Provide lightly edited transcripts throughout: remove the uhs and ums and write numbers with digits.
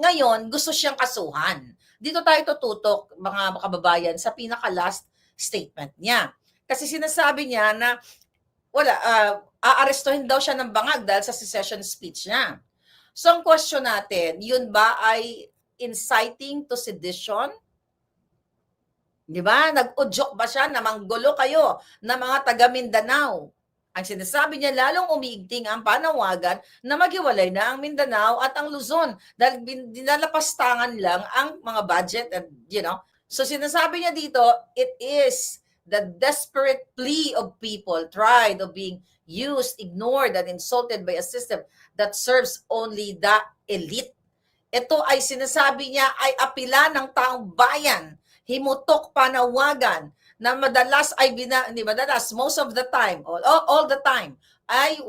Ngayon, gusto siyang kasuhan. Dito tayo tututok, mga kababayan, sa pinaka-last statement niya. Kasi sinasabi niya na aarestuhin daw siya ng bangag dahil sa secession speech niya. So ang question natin, yun ba ay inciting to sedition? Di ba? Nag-udyok ba siya na manggulo kayo na mga taga Mindanao? Ang sinasabi niya, lalong umiigting ang panawagan na maghiwalay na ang Mindanao at ang Luzon dahil dinalapastangan lang ang mga budget and So sinasabi niya dito, it is the desperate plea of people tried of being used, ignored, and insulted by a system that serves only the elite. Ito ay sinasabi niya ay apila ng taong bayan, himutok panawagan na madalas ay most of the time, all the time, ay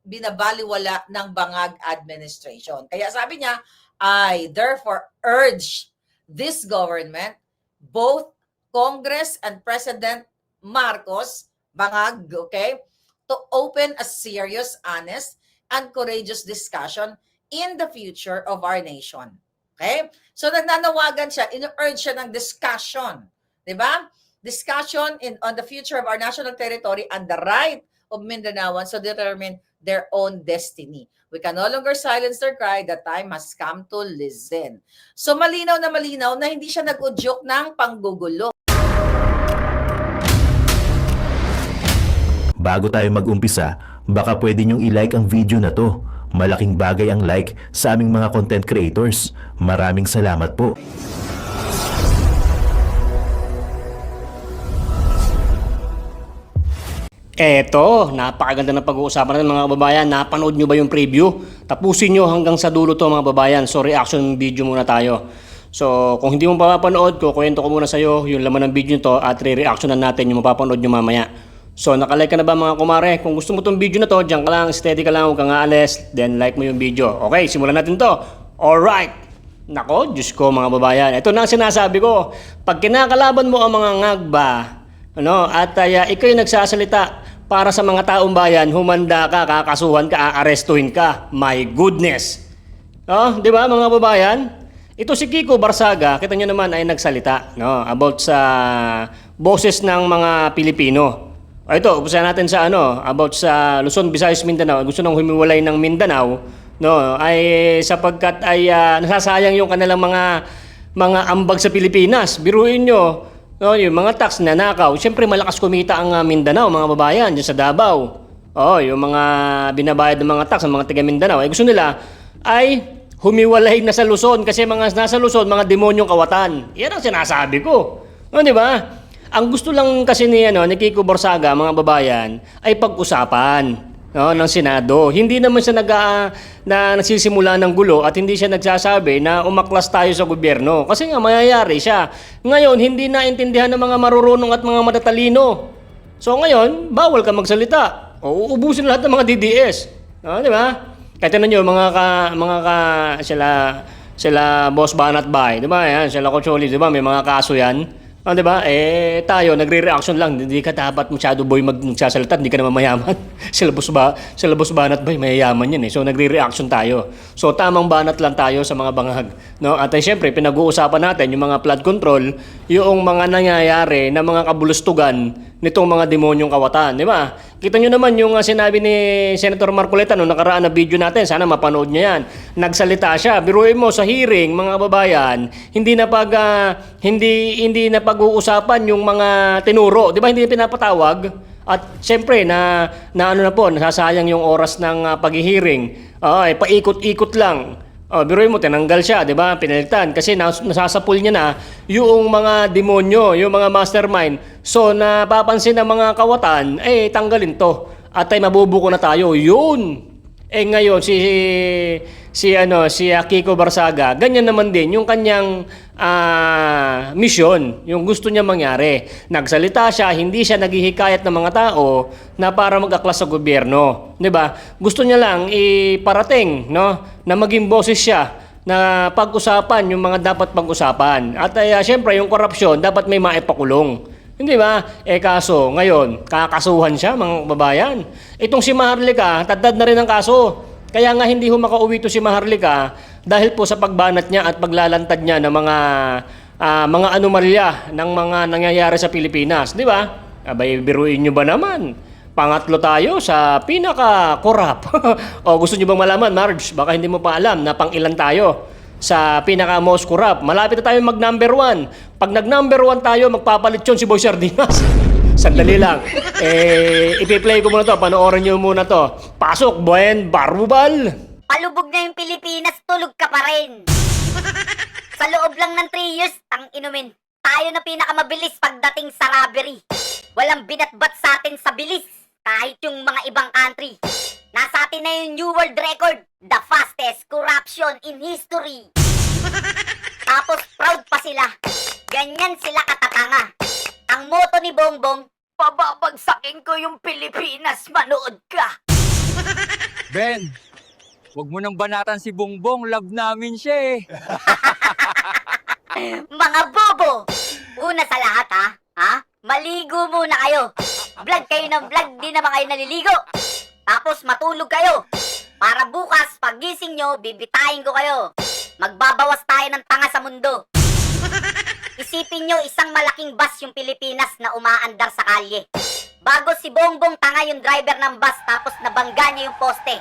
binabaliwala ng bangag administration. Kaya sabi niya, I therefore urge this government, both Congress and President Marcos, bangag, okay, to open a serious, honest, and courageous discussion in the future of our nation. Okay? So nananawagan siya, ino-urge siya ng discussion. Diba? Discussion on the future of our national territory and the right of Mindanaoans to determine their own destiny. We can no longer silence their cry. The time has come to listen. So malinaw na hindi siya nag-udyok ng panggugulo. Bago tayo mag-umpisa, baka pwede niyong i-like ang video na to. Malaking bagay ang like sa aming mga content creators. Maraming salamat po. Eto, napakaganda ng pag-uusapan natin mga kababayan. Napanood nyo ba yung preview? Tapusin nyo hanggang sa dulo to mga kababayan. So reaction video muna tayo. So kung hindi mo mapapanood, kukwento ko muna sa'yo yung laman ng video nito at re-reactionan natin yung mapapanood nyo mamaya. So nakalike ka na ba mga kumare? Kung gusto mo tong video na to, dyan ka lang, steady ka lang, huwag kang aalis, then like mo yung video. Okay, simulan natin to. Alright! Nako, Diyos ko mga babayan. Ito na ang sinasabi ko. Pag kinakalaban mo ang mga ngagba, at ikaw yung nagsasalita para sa mga taong bayan, humanda ka, kakasuhan ka, aarestuhin ka. My goodness! Di ba mga babayan? Ito si Kiko Barsaga, kita nyo naman ay nagsalita about sa boses ng mga Pilipino. Ito, upusan natin sa about sa Luzon, Visayas, Mindanao. Gusto nang humiwalay ng Mindanao, ay sapagkat ay nasasayang yung kanilang mga ambag sa Pilipinas. Biruin nyo, yung mga tax na nakaw. Siyempre malakas kumita ang Mindanao, mga babayan, dyan sa Davao. Yung mga binabayad ng mga tax, ng mga taga Mindanao, ay gusto nila ay humiwalay na sa Luzon kasi mga nasa Luzon, mga demonyong kawatan. Yan ang sinasabi ko. Di ba? Ang gusto lang kasi ni Kiko Barsaga, mga babayan, ay pag-usapan ng Senado. Hindi naman siya nagsisimula ng gulo at hindi siya nagsasabi na umaklas tayo sa gobyerno. Kasi nga mayayari siya. Ngayon, hindi naintindihan ng mga marurunong at mga matatalino. So ngayon, bawal ka magsalita. Uubusin lahat ng mga DDS. Di ba? Kahit nyo, sila Boss Banat Bay, di ba? Yan, sila Cocholi, di ba? May mga kaso yan. Di ba? Tayo, nagre-reaction lang. Hindi ka dapat masyado boy magsasalita. Hindi ka naman mayaman. Sila boss banat ba? Mayayaman yan eh. So, nagre-reaction tayo. So, tamang banat lang tayo sa mga bangag. At siyempre, pinag-uusapan natin yung mga flood control, yung mga nangyayari na mga kabulustugan nitong mga demonyong kawatan. Di ba? Kita nyo naman yung sinabi ni Senator Marcoleta nung nakaraan na video natin. Sana mapanood niya yan. Nagsalita siya. Biruin mo sa hearing, mga babayan, hindi na pag-uusapan yung mga tinuro. Di ba? Hindi na pinapatawag. At siyempre, nasasayang yung oras ng pag-hearing. Paikot-ikot lang. Biruin mo, tinanggal siya, di ba? Pinalitan. Kasi nasasapul niya na yung mga demonyo, yung mga mastermind. So, napapansin ng mga kawatan, tanggalin to. At ay mabubuko na tayo. Yun! Ngayon, si Kiko Barsaga, ganyan naman din yung kanyang mission, yung gusto niya mangyari. Nagsalita siya, hindi siya naghihikayat ng mga tao na para mag-aklas sa gobyerno, 'di ba? Gusto niya lang iparating, na maging boses siya na pag-usapan yung mga dapat pag-usapan. At syempre yung korupsyon dapat may maipakulong. Hindi ba? Kaso, ngayon, kakasuhan siya, mga babayan. Itong si Maharlika, tadtad na rin ang kaso. Kaya nga hindi ho makauwi to si Maharlika dahil po sa pagbanat niya at paglalantad niya ng mga anomalya ng mga nangyayari sa Pilipinas, di ba? Abay, biruin nyo ba naman? Pangatlo tayo sa pinaka-corrupt. O gusto nyo bang malaman, Marge? Baka hindi mo pa alam na pang-ilan tayo sa pinaka-most corrupt. Malapit na tayo mag-number 1. Pag nag-number 1 tayo, magpapalit yun si Boy Sardinas. Sandali lang. Ipi-play ko muna to. Panoorin nyo muna to. Pasok, Buen Barbubal. Palubog na yung Pilipinas, tulog ka pa rin. Sa loob lang ng 3 years, tang inumin, tayo na pinakamabilis pagdating sa robbery. Walang binatbat sa atin sa bilis, kahit yung mga ibang country. Nasa atin na yung New World Record, the fastest corruption in history. Tapos proud pa sila. Ganyan sila katatanga. Ang moto ni Bongbong, pababagsakin ko yung Pilipinas, manood ka. Ben, wag mo nang banatan si Bongbong. Love namin siya eh. Mga bobo! Una sa lahat ha? Maligo muna kayo. Vlog kayo ng vlog, di naman kayo naliligo. Tapos matulog kayo. Para bukas, pagising nyo, bibitayin ko kayo. Magbabawas tayo ng tanga sa mundo. Isipin nyo, isang malaking bus yung Pilipinas na umaandar sa kalye. Bago si Bongbong tanga yung driver ng bus tapos nabangga niya yung poste.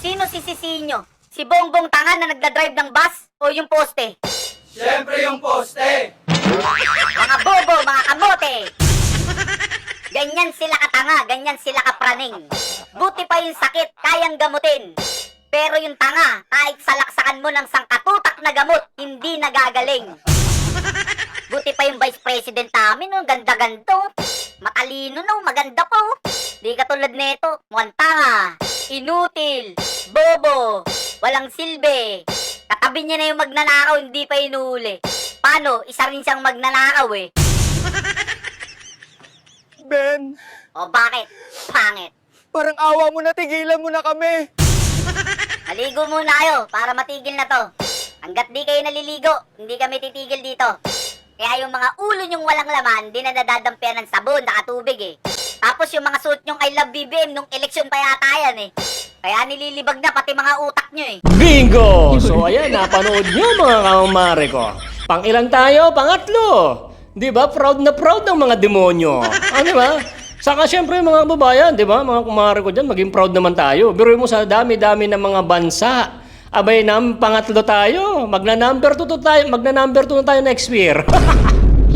Sino sisisihin nyo? Si Bongbong tanga na nagdadrive ng bus o yung poste? Siyempre yung poste. Mga bobo, mga kamote! Ganyan sila katanga, ganyan sila kapraning. Buti pa yung sakit, kayang gamutin. Pero yung tanga, kahit salaksakan mo ng sangkatutak na gamot, hindi nagagaling. Buti pa yung Vice President namin, no? Ganda-ganda. Matalino, no? Maganda po. Di katulad nito, mukhang tanga, inutil, bobo, walang silbi. Katabi niya na yung magnanakaw, hindi pa inuuli. Paano? Isa rin siyang magnanakaw eh. Ben, O bakit? Pangit. parang awa mo na, tigilan mo na kami. Maligo muna kayo para matigil na to. Hanggat di kayo naliligo, hindi kami titigil dito. Kaya yung mga ulo nyong walang laman, di na nadadampian ng sabon, nakatubig eh. Tapos yung mga suot nyong I love BBM nung eleksyon pa yata yan eh. Kaya nililibag na pati mga utak nyo eh. Bingo! So ayan, napanood nyo mga kamare ko. Pang-ilan tayo? Pangatlo. Di ba? Proud na proud ng mga demonyo. Di ba? Saka syempre mga kababayan, di ba? Mga kumare ko dyan, maging proud naman tayo. Biro mo sa dami-dami ng mga bansa. Abay pangatlo tayo. Magna-number 2 tayo. Magna-number 2 na tayo next year.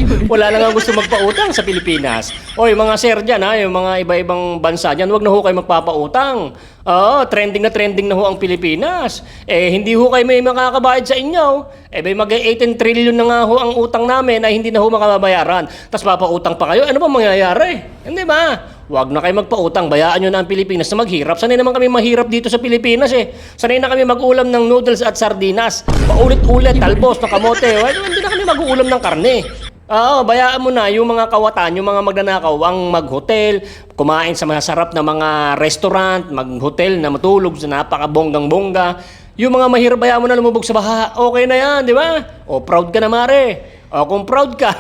Wala na nga gusto magpautang sa Pilipinas. Oy, mga sir dyan ha, yung mga iba-ibang bansa dyan, huwag na ho kayo magpapautang. Oo, trending na ho ang Pilipinas. Hindi ho kayo may makakabayad sa inyo. May mag-18 trillion na nga ho ang utang namin ay hindi na ho makabayaran. Tapos papautang pa kayo, ano ba mangyayari? Hindi ba? Huwag na kayo magpautang, bayaan nyo na ang Pilipinas na maghirap. Sanay naman kami mahirap dito sa Pilipinas eh. Sanay na kami mag-ulam ng noodles at sardinas. Paulit-ulit, talbos, na kamote. Hindi na kami mag-uulam ng karne. Oo, bayaan mo na yung mga kawatan, yung mga magnanakaw ang mag-hotel, kumain sa masarap na mga restaurant, mag-hotel na matulog sa napakabonggang-bongga. Yung mga mahirap, bayaan mo na lumubog sa baha. Okay na yan, di ba? O, proud ka na, mare. O, kung proud ka,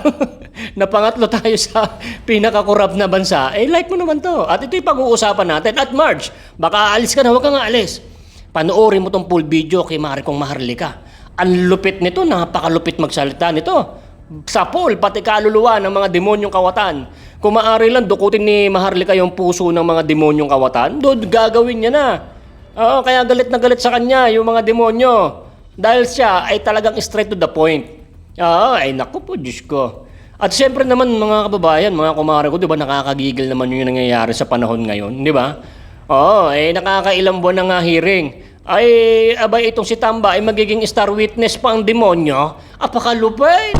na pangatlo tayo sa pinaka-corrupt na bansa, like mo naman to. At ito'y pag-uusapan natin. At Marge, baka aalis ka na, huwag kang aalis. Panoorin mo tong full video kay Mare kong Maharlika. Ang lupit nito, napakalupit magsalita nito. Sa pool, pati kaluluwa ng mga demonyong kawatan. Kung maaari lang, dukutin ni Maharlika yung puso ng mga demonyong kawatan, doon gagawin niya na. Oo, kaya galit na galit sa kanya yung mga demonyo. Dahil siya ay talagang straight to the point. Oo, ay naku po, Diyos ko. At siyempre naman mga kababayan, mga kumare ko, di ba nakakagigil naman yung nangyayari sa panahon ngayon, di ba? Oo, nakakailang buwan na nga hearing. Abay itong si Tamba ay magiging star witness pa ang demonyo. Apakalupay.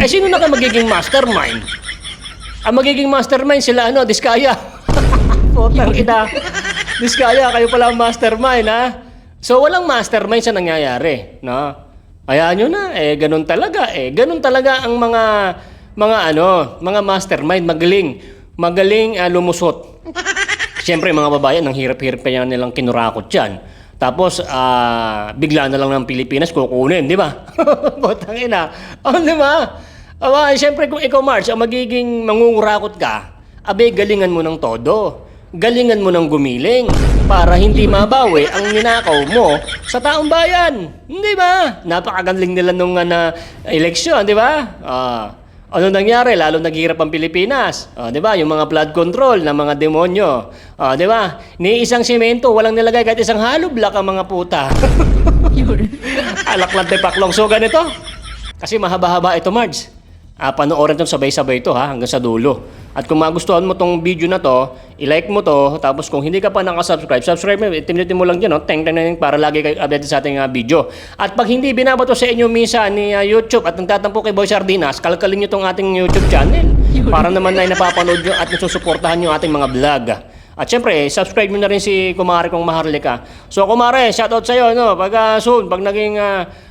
Sino na ka magiging mastermind? Ang magiging mastermind sila Diskaya. Putang ina. Diskaya, kayo pala ang mastermind ha. So walang mastermind sa nangyayari, no? Hayaan nyo na, ganun talaga. Ganun talaga ang mga mastermind, magaling lumusot. Siyempre mga babayan, ang hirap-hirap pa yan nilang kinurakot yan. Tapos, bigla na lang ng Pilipinas kukunin, di ba? Butang ina. Di ba? Siyempre kung ikaw, Marge, ang magiging mangungurakot ka, galingan mo ng todo. galingan mo ng gumiling para hindi mabawi ang ninakaw mo sa taong bayan. Hindi ba? Napakagaling nila nung na eleksyon, di ba? Ano nangyari? Lalo naghihirap ang Pilipinas. Di ba? Yung mga flood control ng mga demonyo. Di ba? Ni isang simento, walang nilagay kahit isang hollow block ang mga puta. Alak lang paklong. So ganito. Kasi mahaba-haba ito, Marge. Panoorin itong sabay-sabay ito ha, hanggang sa dulo. At kung magustuhan mo tong video na to, i-like mo to, tapos kung hindi ka pa nakasubscribe, subscribe mo, tinitin mo lang dyan, no? Teng, para lagi kayo updated sa ating video. At pag hindi binabato sa inyo minsan ni YouTube at nagtatampo kay Boy Sardinas, kalkalin nyo tong ating YouTube channel para naman na napapanood nyo at nasusuportahan nyo ating mga vlog. At syempre, subscribe mo na rin si Kumare kung Maharlika. So Kumare, shoutout sa'yo, no? Pag soon, pag naging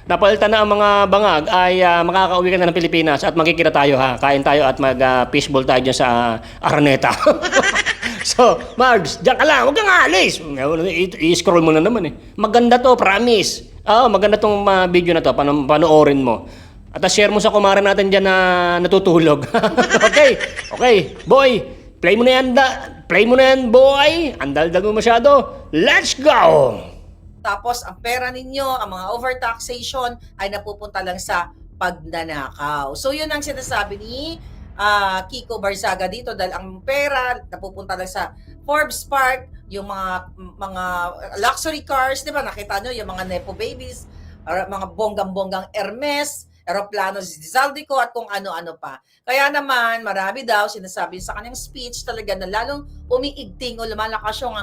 napalitan na ang mga bangag, ay makakauwi ka na ng Pilipinas at magkikita tayo ha. Kain tayo at mag-fishball tayo dyan sa Araneta. So, Marge, dyan ka lang, huwag kang alis. I-scroll mo na naman eh. Maganda to, promise. Maganda tong video na to, panoorin mo. At share mo sa kumare natin dyan na natutulog. Okay, boy, play mo na yan, boy. Andal-dal mo masyado. Let's go! Tapos, ang pera ninyo, ang mga overtaxation, ay napupunta lang sa pagnanakaw. So, yun ang sinasabi ni Kiko Barzaga dito dahil ang pera napupunta lang sa Forbes Park, yung mga luxury cars, di ba? Nakita nyo, yung mga Nepo babies, mga bonggang-bonggang Hermes, aeroplano si Zaldico at kung ano-ano pa. Kaya naman, marami daw sinasabi sa kanyang speech talaga na lalong umiigting o lumalakas yung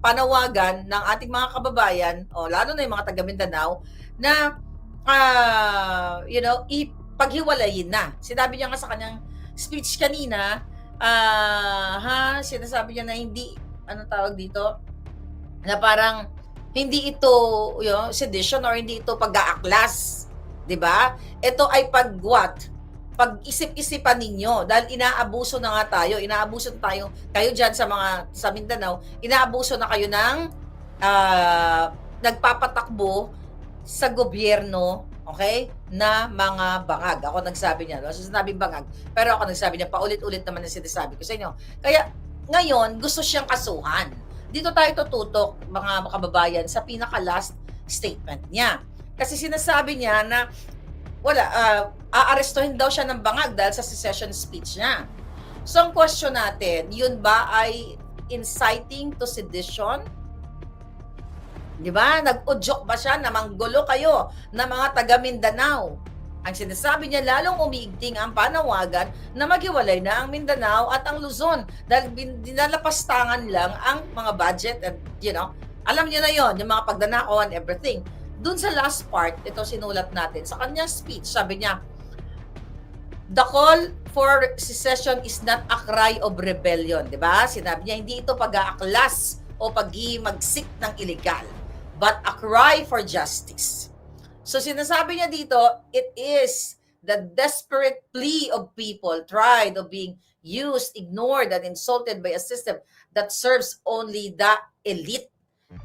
panawagan ng ating mga kababayan, o lalo na yung mga taga Mindanao, na ipaghiwalayin na. Sinabi niya nga sa kanyang speech kanina, sinasabi niya na hindi, tawag dito, na parang hindi ito sedition or hindi ito pag-aaklas. 'Di ba? Ito ay pag-isip-isipan ninyo dahil inaabuso na nga tayo, kayo diyan sa Mindanao, inaabuso na kayo ng nagpapatakbo sa gobyerno, okay? Na mga bangag. Ako nagsabi niya, sinabing bangag, pero ako nagsabi niya paulit-ulit naman ang sinasabi ko sa inyo. Kaya ngayon gusto siyang kasuhan. Dito tayo tututok, mga kababayan, sa pinaka-last statement niya. Kasi sinasabi niya na aarestuhin daw siya ng bangag dahil sa secession speech niya. So ang question natin, yun ba ay inciting to sedition? Di ba? Nag-udyok ba siya na manggulo kayo na mga taga Mindanao? Ang sinasabi niya, lalong umiigting ang panawagan na maghiwalay na ang Mindanao at ang Luzon dahil dinalapastangan lang ang mga budget and alam niyo na yon, yung mga pagdanakaw and everything. Doon sa last part, ito sinulat natin. Sa kanyang speech, sabi niya, the call for secession is not a cry of rebellion. Diba? Sinabi niya, hindi ito pag-aaklas o pag-magsik ng illegal, but a cry for justice. So sinasabi niya dito, it is the desperate plea of people tried of being used, ignored, and insulted by a system that serves only the elite.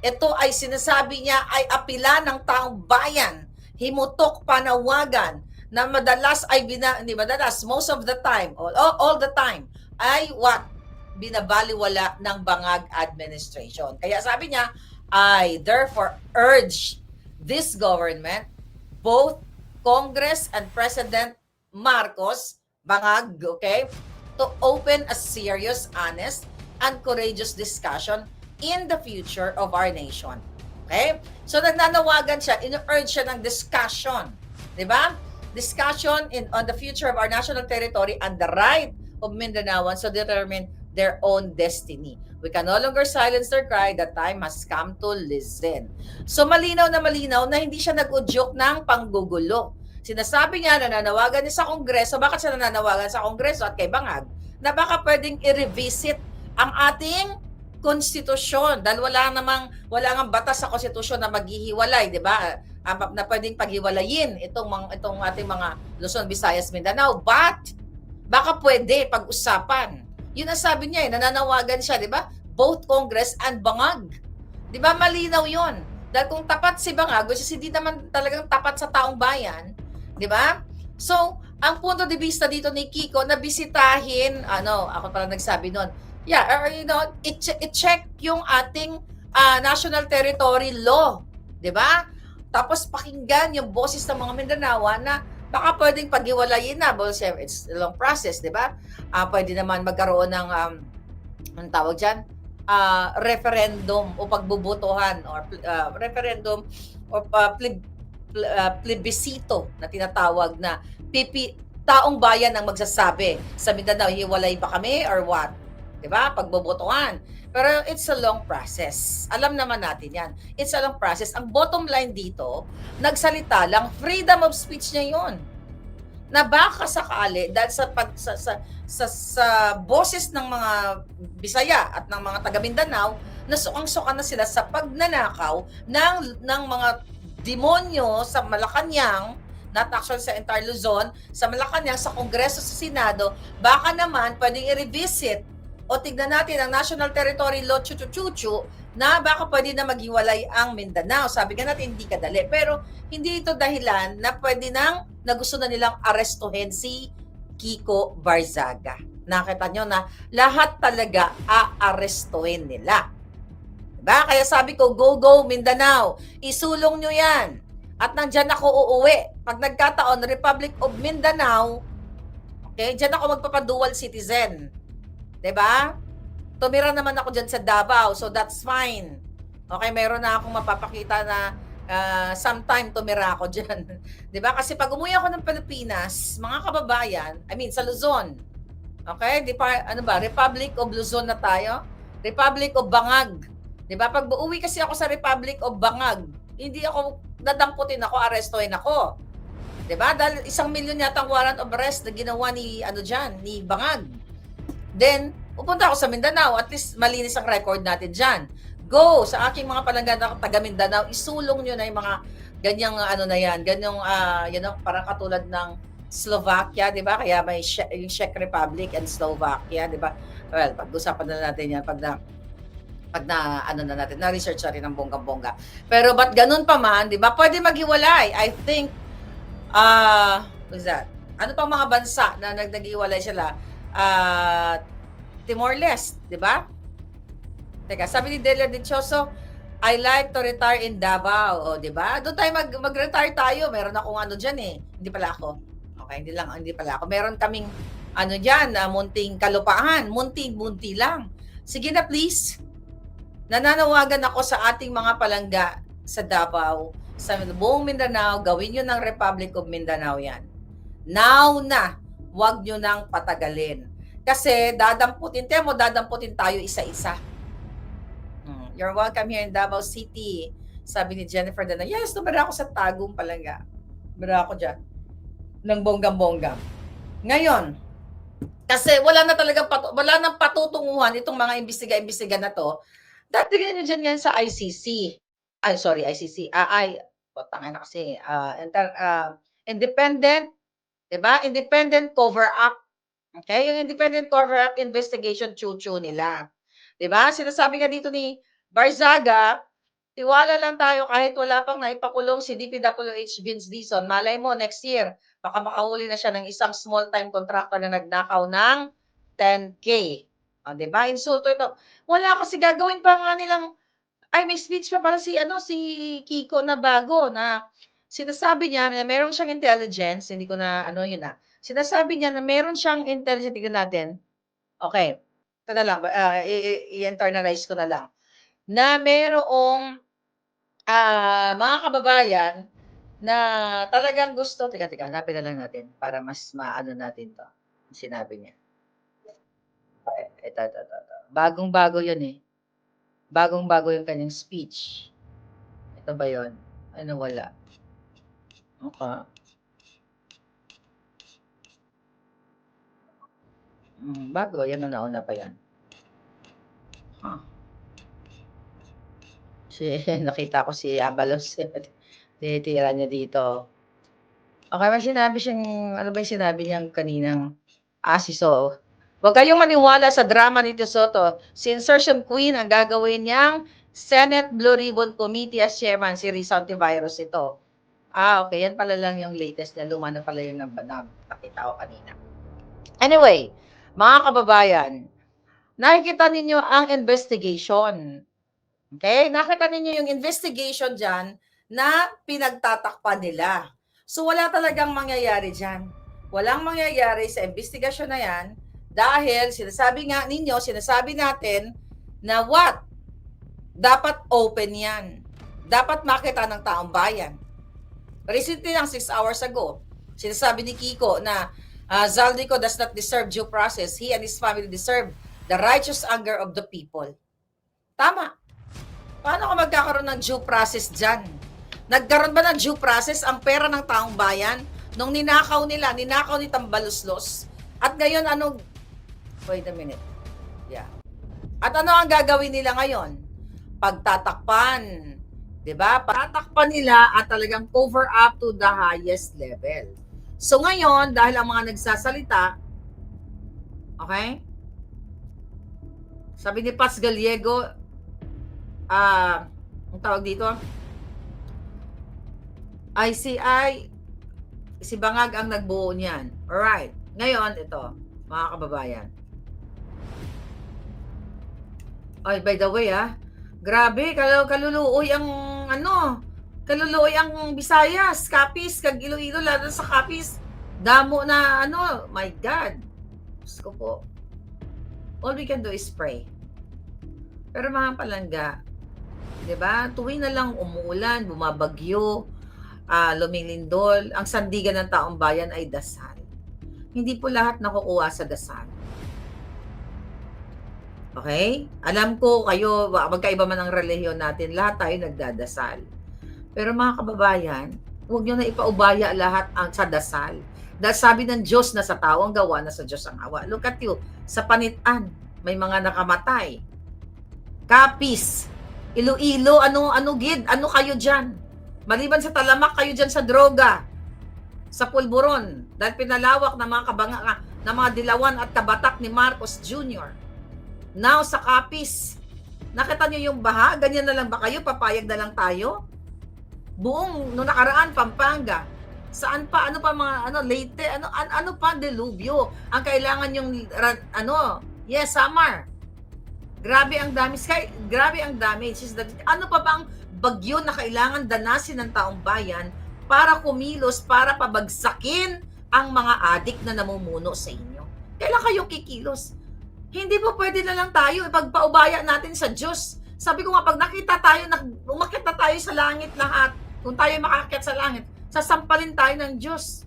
Ito ay sinasabi niya ay apila ng taong bayan, himutok panawagan na madalas ay most of the time, all the time, ay binabaliwala ng bangag administration. Kaya sabi niya, I therefore urge this government, both Congress and President Marcos, bangag, okay, to open a serious, honest, and courageous discussion in the future of our nation. Okay? So nagnanawagan siya, in-urge siya ng discussion. 'Di ba? Discussion on the future of our national territory and the right of Mindanaoans to determine their own destiny. We can no longer silence their cry. The time has come to listen. So malinaw na hindi siya nag-udyok ng panggugulo. Sinasabi niya, nananawagan niya sa Kongreso. Bakit siya nananawagan sa Kongreso at kay Bangag? Na baka pwedeng i-revisit ang ating konstitusyon dahil wala ngang batas sa konstitusyon na maghihiwalay, 'di ba? Na pwedeng paghiwalayin itong ating mga Luzon, Visayas, Mindanao. But baka pwede pag-usapan. Yun ang sabi niya, nananawagan siya, 'di ba? Both Congress and Bangag. 'Di ba? Malinaw 'yon. Dahil kung tapat si Bangag, which is hindi naman talagang tapat sa taong bayan, 'di ba? So, ang punto de vista dito ni Kiko na bisitahin, ako pala nagsabi noon, Yeah, or i-check yung ating national territory law, 'di ba? Tapos pakinggan yung boses ng mga Mindanaoan na baka pwedeng paghiwalayin na, well, it's a long process, 'di ba? Pwede naman magkaroon ng anong tawag diyan? Referendum o pagbobotohan or referendum o plebisito na tinatawag na taong bayan ang magsasabi sa Mindanao, hiwalay ba kami or what? 'Di ba? Pagbobotohan. Pero it's a long process. Alam naman natin 'yan. It's a long process. Ang bottom line dito, nagsalita lang, freedom of speech niya 'yon. Na baka sakali dahil sa boses ng mga Bisaya at ng mga taga Mindanao, nasukang-suka na sila sa pagnanakaw ng mga demonyo sa Malacanang, not actually sa entire Luzon, sa Malacanang, sa Kongreso, sa Senado, baka naman pwedeng i-revisit o tignan natin ang National Territory Law chuchu na baka pwede na maghiwalay ang Mindanao. Sabi nga natin, hindi kadali. Pero hindi ito dahilan na pwede na gusto na nilang arestuhin si Kiko Barzaga. Nakita nyo na lahat talaga aarestuhin nila. Diba? Kaya sabi ko, go Mindanao, isulong nyo yan. At nandyan ako uuwi. Pag nagkataon, Republic of Mindanao, okay, dyan ako magpapadual citizen. Diba? Tumira naman ako dyan sa Davao, so that's fine. Okay, meron na akong mapapakita na sometime tumira ako dyan. Diba? Kasi pag umuwi ako ng Pilipinas, mga kababayan, sa Luzon, okay, Republic of Luzon na tayo, Republic of Bangag. Diba? Pag uuwi kasi ako sa Republic of Bangag, hindi ako dadamputin ako, arestuhin ako. Diba? Dahil 1 milyon yata ang warrant of arrest na ginawa ni Bangag. Then, pupunta ako sa Mindanao, at least malinis ang record natin dyan. Go sa aking mga palanggan na taga Mindanao, isulong nyo na yung mga ganyang ganyang parang katulad ng Slovakia, di ba? Kaya may yung Czech Republic and Slovakia, di ba? Well, pag-usapan na natin yan pag na-research na rin ng bonggang-bongga. Pero ba't ganun pa man, di ba? Pwede maghiwalay. I think, what's that? Ano pang mga bansa na naghiwalay sila? Timor-Leste, di ba? Teka, sabi ni Delia Dichoso, I like to retire in Davao, di ba? Doon tayo mag-retire tayo. Meron akong diyan eh. Hindi pala ako. Okay, hindi pala ako. Meron kaming diyan, munting kalupaan, munti lang. Sige na please. Nananawagan ako sa ating mga palangga sa Davao, sa buong Mindanao, gawin nyo ng Republic of Mindanao yan. Now na, wag nyo nang patagalin. Kasi dadamputin tayo isa-isa. You're welcome here in Davao City. Sabi ni Jennifer Dana, yes, tumira ako sa Tagum Palangga. Tumira ako dyan. Ng bonggang-bonggang. Ngayon, kasi wala nang patutunguhan itong mga imbestiga na to. Dati ganyan dyan ngayon sa ICC. Independent, diba? Independent Cover Act. Okay? Yung Independent Cover Act investigation, chuchu nila. Diba? Sinasabi nga dito ni Barzaga, tiwala lang tayo kahit wala pang naipakulong si DPWH Vince Dizon. Malay mo, next year, baka makahuli na siya ng isang small-time contractor na nagnakaw ng 10K. Diba? Insulto ito. Wala kasi gagawin pa nga nilang, may speech pa para si Kiko na bago na sinasabi niya na meron siyang intelligence, hindi ko na sinasabi niya na meron siyang intelligence, tignan natin. Okay. Ito na lang, i-internalize ko na lang. Na merong mga kababayan na talagang gusto, teka, hanapin na lang natin para mas maano natin to. Sinabi niya. Ito. Bagong-bago yun eh. Bagong-bago yung kanyang speech. Ito ba yun? Wala. Okay. Bago, yan ang nauna pa yan. Nakita ko si Abalos. Tinitira niya dito. Okay, may sinabi siyang, ano ba yung sinabi niyang kaninang si So? Huwag kayong maniwala sa drama ni Tio Soto. Si Insertion Queen ang gagawin niyang Senate Blue Ribbon Committee as chairman, si Risa Antivirus ito. Okay, yan pala lang yung latest na luma na pala yung nakita ko kanina. Anyway, mga kababayan, nakikita ninyo ang investigation. Okay? Nakita ninyo yung investigation dyan na pinagtatakpan nila. So, wala talagang mangyayari dyan. Walang mangyayari sa investigasyon na yan dahil sinasabi nga ninyo, sinasabi natin na what? Dapat open yan. Dapat makita ng taong bayan. Recently lang, 6 hours ago, sinasabi ni Kiko na Zaldico does not deserve due process. He and his family deserve the righteous anger of the people. Tama. Paano ka magkakaroon ng due process dyan? Nagkaroon ba ng due process ang pera ng taong bayan nung ninakaw nila, ninakaw ni Tambaluslos? At ngayon, wait a minute. Yeah. At ano ang gagawin nila ngayon? Pagtatakpan. Diba? Pagtatakpan nila at talagang cover up to the highest level. So ngayon, dahil ang mga nagsasalita, okay? Sabi ni Paz Gallego, ang tawag dito, ICI, si Bangag ang nagbuo niyan. Alright. Ngayon, ito, mga kababayan. Ay, by the way, grabe, kaluluoy ang, kaluluoy ang Visayas, Capiz, kag Iloilo, lalo sa Capiz, damo na, my God. Diyos ko po. All we can do is pray. Pero mga palangga, diba? Tuwing na lang umuulan, bumabagyo, lumilindol, ang sandigan ng taong bayan ay dasal. Hindi po lahat nakukuha sa dasal. Okay? Alam ko kayo, magkaiba man ang relihiyon natin, lahat tayo nagdadasal. Pero mga kababayan, huwag nyo na ipaubaya lahat sa dasal. Dahil sabi ng Diyos na sa tao ang gawa, na sa Diyos ang awa. Look at you, sa Panitan, may mga nakamatay. Capiz, Iloilo, ano kayo dyan? Maliban sa talamak, kayo dyan sa droga, sa pulburon, dahil pinalawak ng mga ng mga dilawan at kabatak ni Marcos Jr. Now, sa Capiz, nakita nyo yung baha? Ganyan na lang ba kayo? Papayag na lang tayo? Buong, no nakaraan, Pampanga. Saan pa? Ano pa mga, Leyte? Ano pa? Delubyo. Ang kailangan yung, yes, Samar. Grabe ang damage. Grabe ang damage. Ano pa bang bagyo na kailangan danasin ng taong bayan para kumilos, para pabagsakin ang mga adik na namumuno sa inyo? Kailan kayong kikilos? Hindi po pwede na lang tayo ipagpaubaya natin sa Diyos. Sabi ko nga, pag nakita tayo, umakyat na tayo sa langit lahat, kung tayo makakyat sa langit, sasampalin tayo ng Diyos.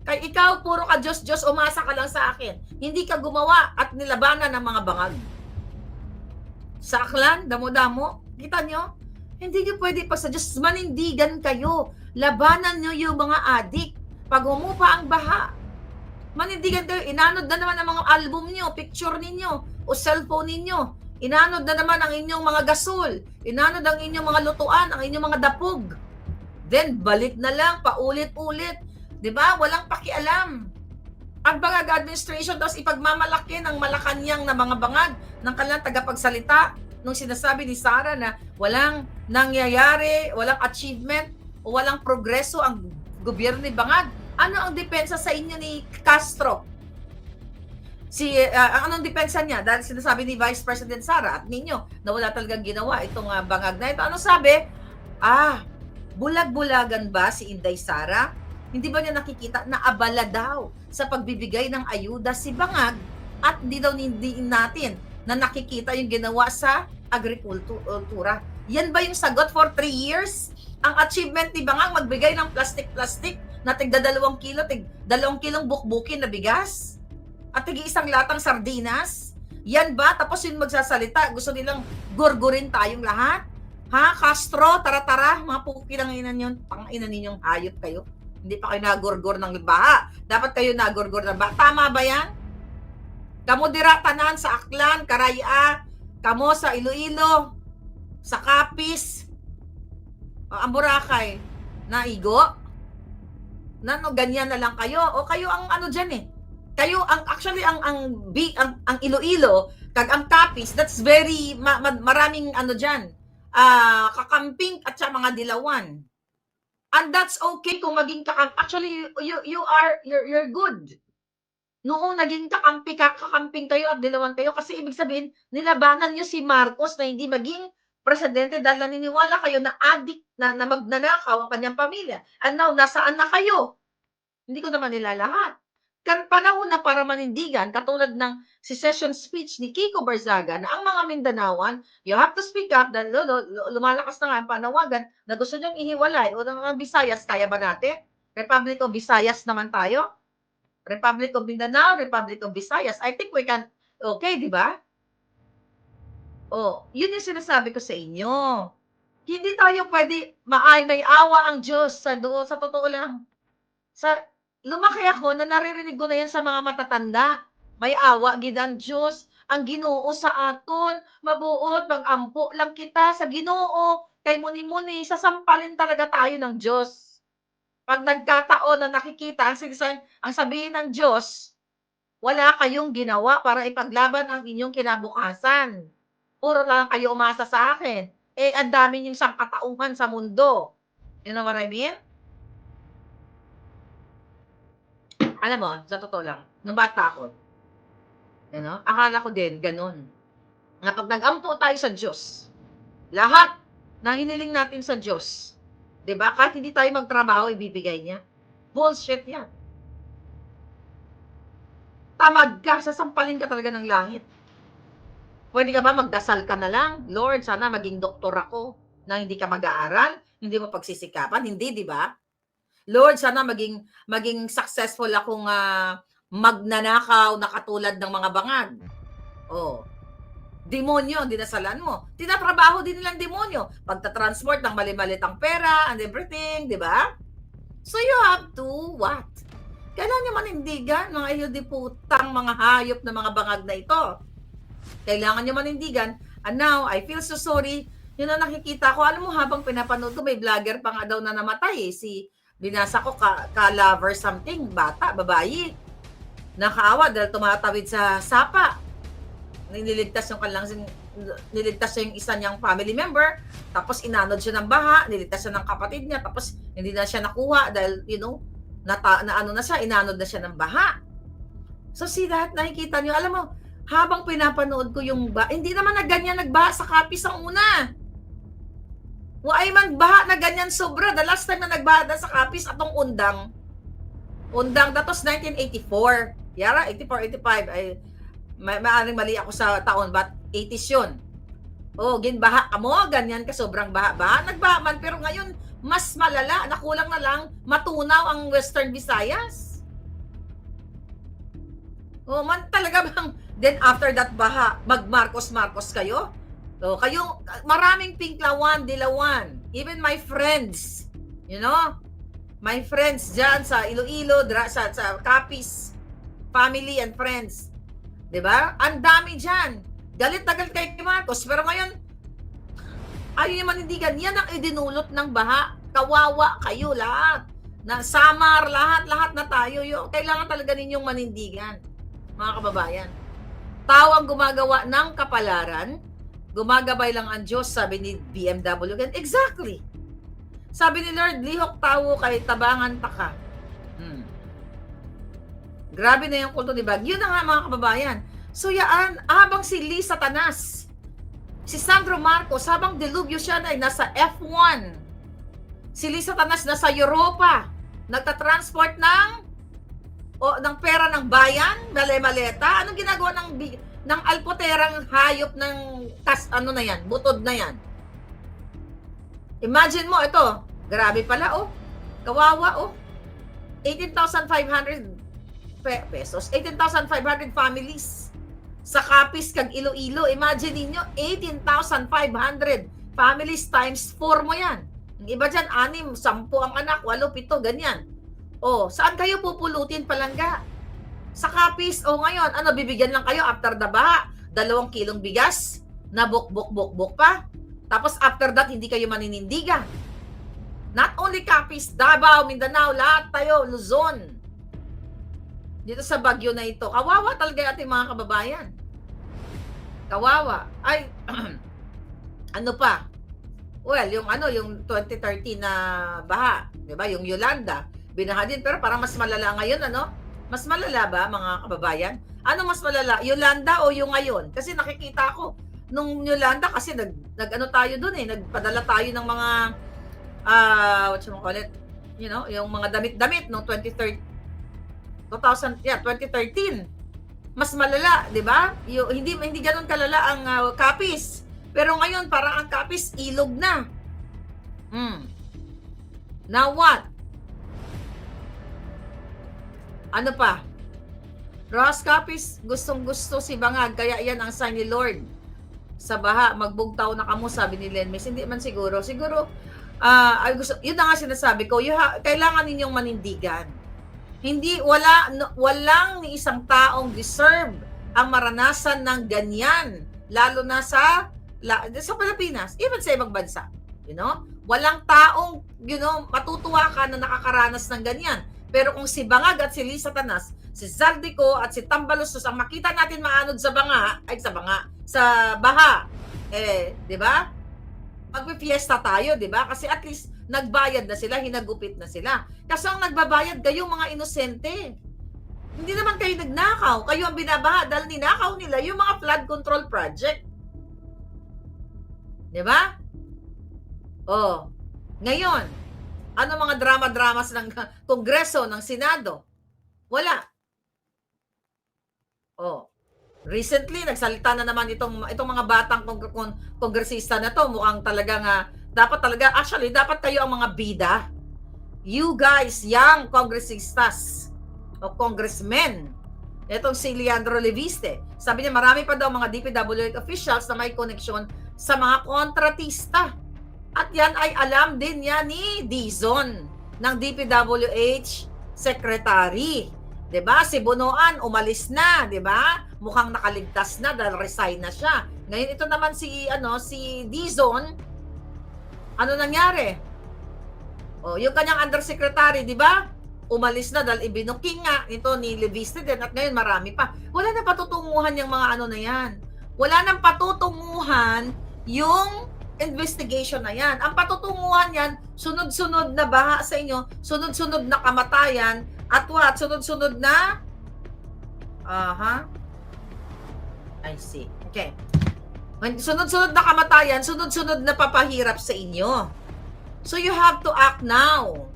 Kaya ikaw, puro ka Diyos, Diyos, umasa ka lang sa akin. Hindi ka gumawa at nilabanan ng mga bangag. Sa aklan, damo-damo, kita nyo? Hindi nyo pwede pag sa Diyos, manindigan kayo. Labanan nyo yung mga adik. Pag humupa ang baha, manindigan kayo, inanod na naman ang mga album nyo, picture ninyo, o cellphone ninyo. Inanod na naman ang inyong mga gasol. Inanod ang inyong mga lutuan, ang inyong mga dapog. Then, balik na lang, paulit-ulit. Diba? Walang pakialam. Ang bangag administration, tapos ipagmamalaki ng Malacanang na mga bangag ng kanilang tagapagsalita nung sinasabi ni Sara na walang nangyayari, walang achievement, o walang progreso ang gobyerno ni Bangag. Ano ang depensa sa inyo ni Castro? Anong depensa niya? Dahil sinasabi ni Vice President Sara at ninyo na wala talagang ginawa itong bangag na ito. Ano sabi? Bulag-bulagan ba si Inday Sara? Hindi ba niya nakikita na abala daw sa pagbibigay ng ayuda si Bangag at hindi daw natin na nakikita yung ginawa sa agrikultura? Yan ba yung sagot for 3 years? Ang achievement ni Bangag magbigay ng plastic na tigda 2 kilo, 2 kilong bukbukin na bigas? At tig isang latang sardinas? Yan ba? Tapos yung magsasalita, gusto nilang gurgurin tayong lahat? Castro, tara-tara, mga pukilang inan yun, pang-inan ninyong hayop kayo. Hindi pa kayo nagurgur ng baha. Dapat kayo nagurgur ng baha. Tama ba yan? Kamo dira tanan sa Aklan, Karaya, kamo sa Iloilo, sa Capiz, ang Boracay, naigo? Ganyan na lang kayo? O kayo ang dyan eh? Kayo, actually, ang Iloilo, kag ang Capiz, that's very, maraming dyan, kakamping at sa mga dilawan. And that's okay kung maging actually, you're good. noong naging kakamping kayo at dilawan kayo kasi ibig sabihin, nilabanan niyo si Marcos na hindi maging presidente dahil naniniwala kayo na adik na magnanakaw ang kanyang pamilya. And now, nasaan na kayo? Hindi ko naman nilalahat. Panahon na para manindigan, katulad ng secession speech ni Kiko Barzaga na ang mga Mindanaoan, you have to speak up dahil lumalakas na nga ang panawagan na gusto niyong ihiwalay o ng Visayas, kaya ba natin? Republic of Visayas naman tayo. Republic of Mindanao, Republic of Visayas. I think we can, okay, di ba? Oh, yun yung sinasabi ko sa inyo. Hindi tayo pwede may awa ang Diyos sa totoo lang. Lumaki ako na naririnig ko na yan sa mga matatanda. May awa gid ang Diyos, ang Ginoo sa aton, mabuot mag-ampo lang kita sa Ginoo. Kay muni-muni sasampalin talaga tayo ng Diyos. Pag nagkataon na nakikita ang sabihin ng Diyos, wala kayong ginawa para ipaglaban ang inyong kinabukasan. Puro lang kayo umasa sa akin. Ang dami niyong sangkatauhan sa mundo. You know what I mean? Alam mo, sa totoo lang, nung bata ako, akala ko din, ganun. Na pag nag-ampo tayo sa Diyos, lahat na hiniling natin sa Diyos, diba? Kahit hindi tayo magtrabaho, ibibigay niya. Bullshit yan. Tamad ka, sasampalin ka talaga ng langit. Pwede ka ba magdasal ka na lang? Lord, sana maging doktor ako na hindi ka mag-aaral, hindi mo pagsisikapan, hindi, di ba? Lord, sana maging successful akong magnanakaw na katulad ng mga bangag. Oh. Demonyo, dinasalan mo. Tinatrabaho din nilang demonyo. Pagta-transport ng mali-malitang pera and everything, di ba? So you have to what? Kailangan nyo manindigan, mga ihodiputang, mga hayop na mga bangag na ito. Kailangan nyo manindigan. And now, I feel so sorry. Yun ang nakikita ko. Alam mo, habang pinapanood ko, may vlogger pa nga daw na namatay. Binasa ko, ka-lover something, bata, babayi. Nakaawa dahil tumatawid sa sapa. Niligtas yung isa niyang family member, tapos inanod siya ng baha, niligtas siya ng kapatid niya, tapos hindi na siya nakuha dahil, inanod na siya ng baha. So see that, nakikita niyo, alam mo, habang pinapanood ko yung hindi naman na ganyan nagbaha sa Capiz ang una. Waay man baha na ganyan sobra. The last time na nagbaha sa Capiz atong undang, that was 1984. Yara, 84, 85. Maaring mali ako sa taon, but 80s yun. Ginbaha ka mo, ganyan ka, sobrang baha. Nagbaha man, pero ngayon, mas malala, nakulang na lang, matunaw ang Western Visayas. Man talaga bang, then after that baha, mag-Marcos kayo? Kayong, maraming pinklawan, dilawan, even my friends, my friends dyan sa Iloilo, sa Capiz, family and friends. Diba? Ang dami dyan. Galit na galit kay Marcos. Pero ngayon, ayaw niya manindigan. Yan ang idinulot ng baha. Kawawa kayo lahat. Na Samar, lahat na tayo. Kailangan talaga ninyong manindigan, mga kababayan. Tao ang gumagawa ng kapalaran. Gumagabay lang ang Diyos, sabi ni BMW. Exactly. Sabi ni Lord, lihok tao kay tabangan taka. Grabe na yung kulto ni Baguio. Yun na nga, mga kababayan. So yaan, habang si Lee Satanas, si Sandro Marcos, habang delubyo siya na nasa F1, si Lee Satanas nasa Europa, nagtatransport ng pera ng bayan, maleta. Anong ginagawa ng alpoterang hayop ng butod na yan? Imagine mo, ito, grabe pala, kawawa, 18,500 pesos. 18,500 families sa Capiz kag Iloilo. Imagine niyo 18,500 families times 4 mo yan. Ang iba dyan, 6, 10 ang anak, 8, 7, ganyan. Saan kayo pupulutin palangga? Sa Capiz. Ngayon, bibigyan lang kayo after the baha, 2 kilong bigas na buk pa. Tapos after that, hindi kayo maninindigan. Not only Capiz, Davao, Mindanao, lahat tayo, Luzon. Dito sa Baguio na ito. Kawawa talaga ating mga kababayan. Kawawa. Ay, ano pa? Well, yung 2013 na baha, 'di ba? Yung Yolanda, binaha din pero parang mas malala ngayon, Mas malala ba, mga kababayan? Ano mas malala? Yolanda o yung ngayon? Kasi nakikita ko, nung Yolanda, kasi nag-ano tayo dun eh, nagpadala tayo ng mga, what you call it, you know, yung mga damit-damit noong 2013. Mas malala, di ba? Hindi ganoon kalala ang kapis. Pero ngayon, parang ang kapis, ilog na. Now what? Ano pa? Ross Capis, gustong-gusto si Bangag, kaya yan ang sign ni Lord. Sa baha, magbugtaw na kamo, sabi ni Lenmes. Hindi man siguro. Siguro, yun na nga sinasabi ko, kailangan ninyong manindigan. Walang ni isang taong deserve ang maranasan ng ganyan. Lalo na sa Pilipinas, even sa ibang bansa. You know? Walang taong, matutuwa ka na nakakaranas ng ganyan. Pero kung si Bangag at si Lisa Tanas, si Zaldico at si Tambaluslos ang makita natin maanod sa baha, di ba? Magpifiesta tayo, di ba? Kasi at least nagbayad na sila, hinagupit na sila. Kasi ang nagbabayad kayong mga inosente. Hindi naman kayo nagnakaw, kayo ang binabaha dahil ninakaw nila yung mga flood control project. Di ba? Oh, ngayon, ano mga drama-dramas ng Kongreso, ng Senado? Wala. Oh. Recently, nagsalita na naman itong mga batang kongresista na to. Mukhang talagang, dapat kayo ang mga bida. You guys, young kongresistas o congressmen. Itong si Leandro Leviste. Sabi niya, marami pa daw mga DPWH officials na may koneksyon sa mga kontratista. At yan ay alam din niya ni Dizon ng DPWH Secretary. 'Di ba? Si Bonoan umalis na, 'di ba? Mukhang nakaligtas na dahil resign na siya. Ngayon ito naman si Dizon, ano nangyari? Oh, yung kanyang undersecretary, 'di ba? Umalis na dahil ibinuking nga ito ni Leviste din at ngayon marami pa. Wala na patutunguhan yung mga ano na yan. Wala nang patutunguhan yung investigation na yan. Ang patutunguhan yan, sunod-sunod na baha sa inyo, sunod-sunod na kamatayan, at what? Sunod-sunod na I see. Okay. Sunod-sunod na kamatayan, sunod-sunod na papahirap sa inyo. So you have to act now.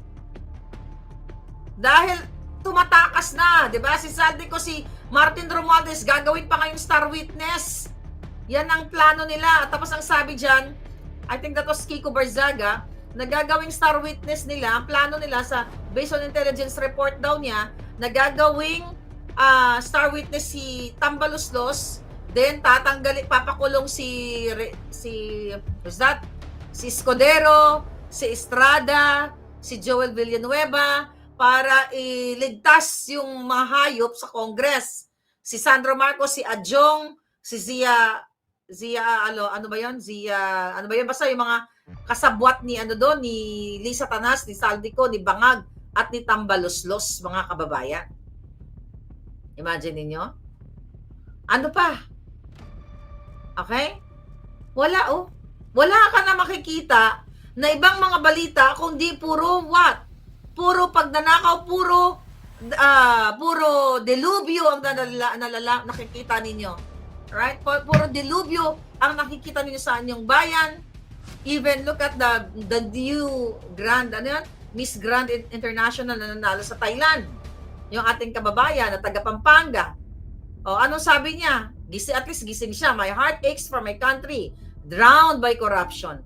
Dahil tumatakas na, 'di ba? Si Zaldico, si Martin Romualdez gagawin pa ngayong star witness. Yan ang plano nila. Tapos ang sabi diyan, I think that was Kiko Barzaga, nagagawing star witness nila, ang plano nila based on intelligence report daw niya, nagagawing star witness si Tambaluslos, then papakulong si Escudero, si Estrada, si Joel Villanueva, para iligtas yung mga hayop sa Congress. Si Sandro Marcos, si Adjong, si Zia, ano ba yun? Basta yung mga kasabwat ni ni Lisa Tanas, ni Zaldico, ni Bangag, at ni Tambaluslos, mga kababayan. Imagine ninyo? Ano pa? Okay? Wala Wala ka na makikita na ibang mga balita kundi puro what? Puro pagnanakaw, puro delubyo ang nakikita ninyo. Right? Puro delubyo ang nakikita ninyo sa inyong bayan. Even look at the new Miss Grand International na nanalo sa Thailand. Yung ating kababayan na taga Pampanga. O, anong sabi niya? At least gising siya. My heart aches for my country. Drowned by corruption.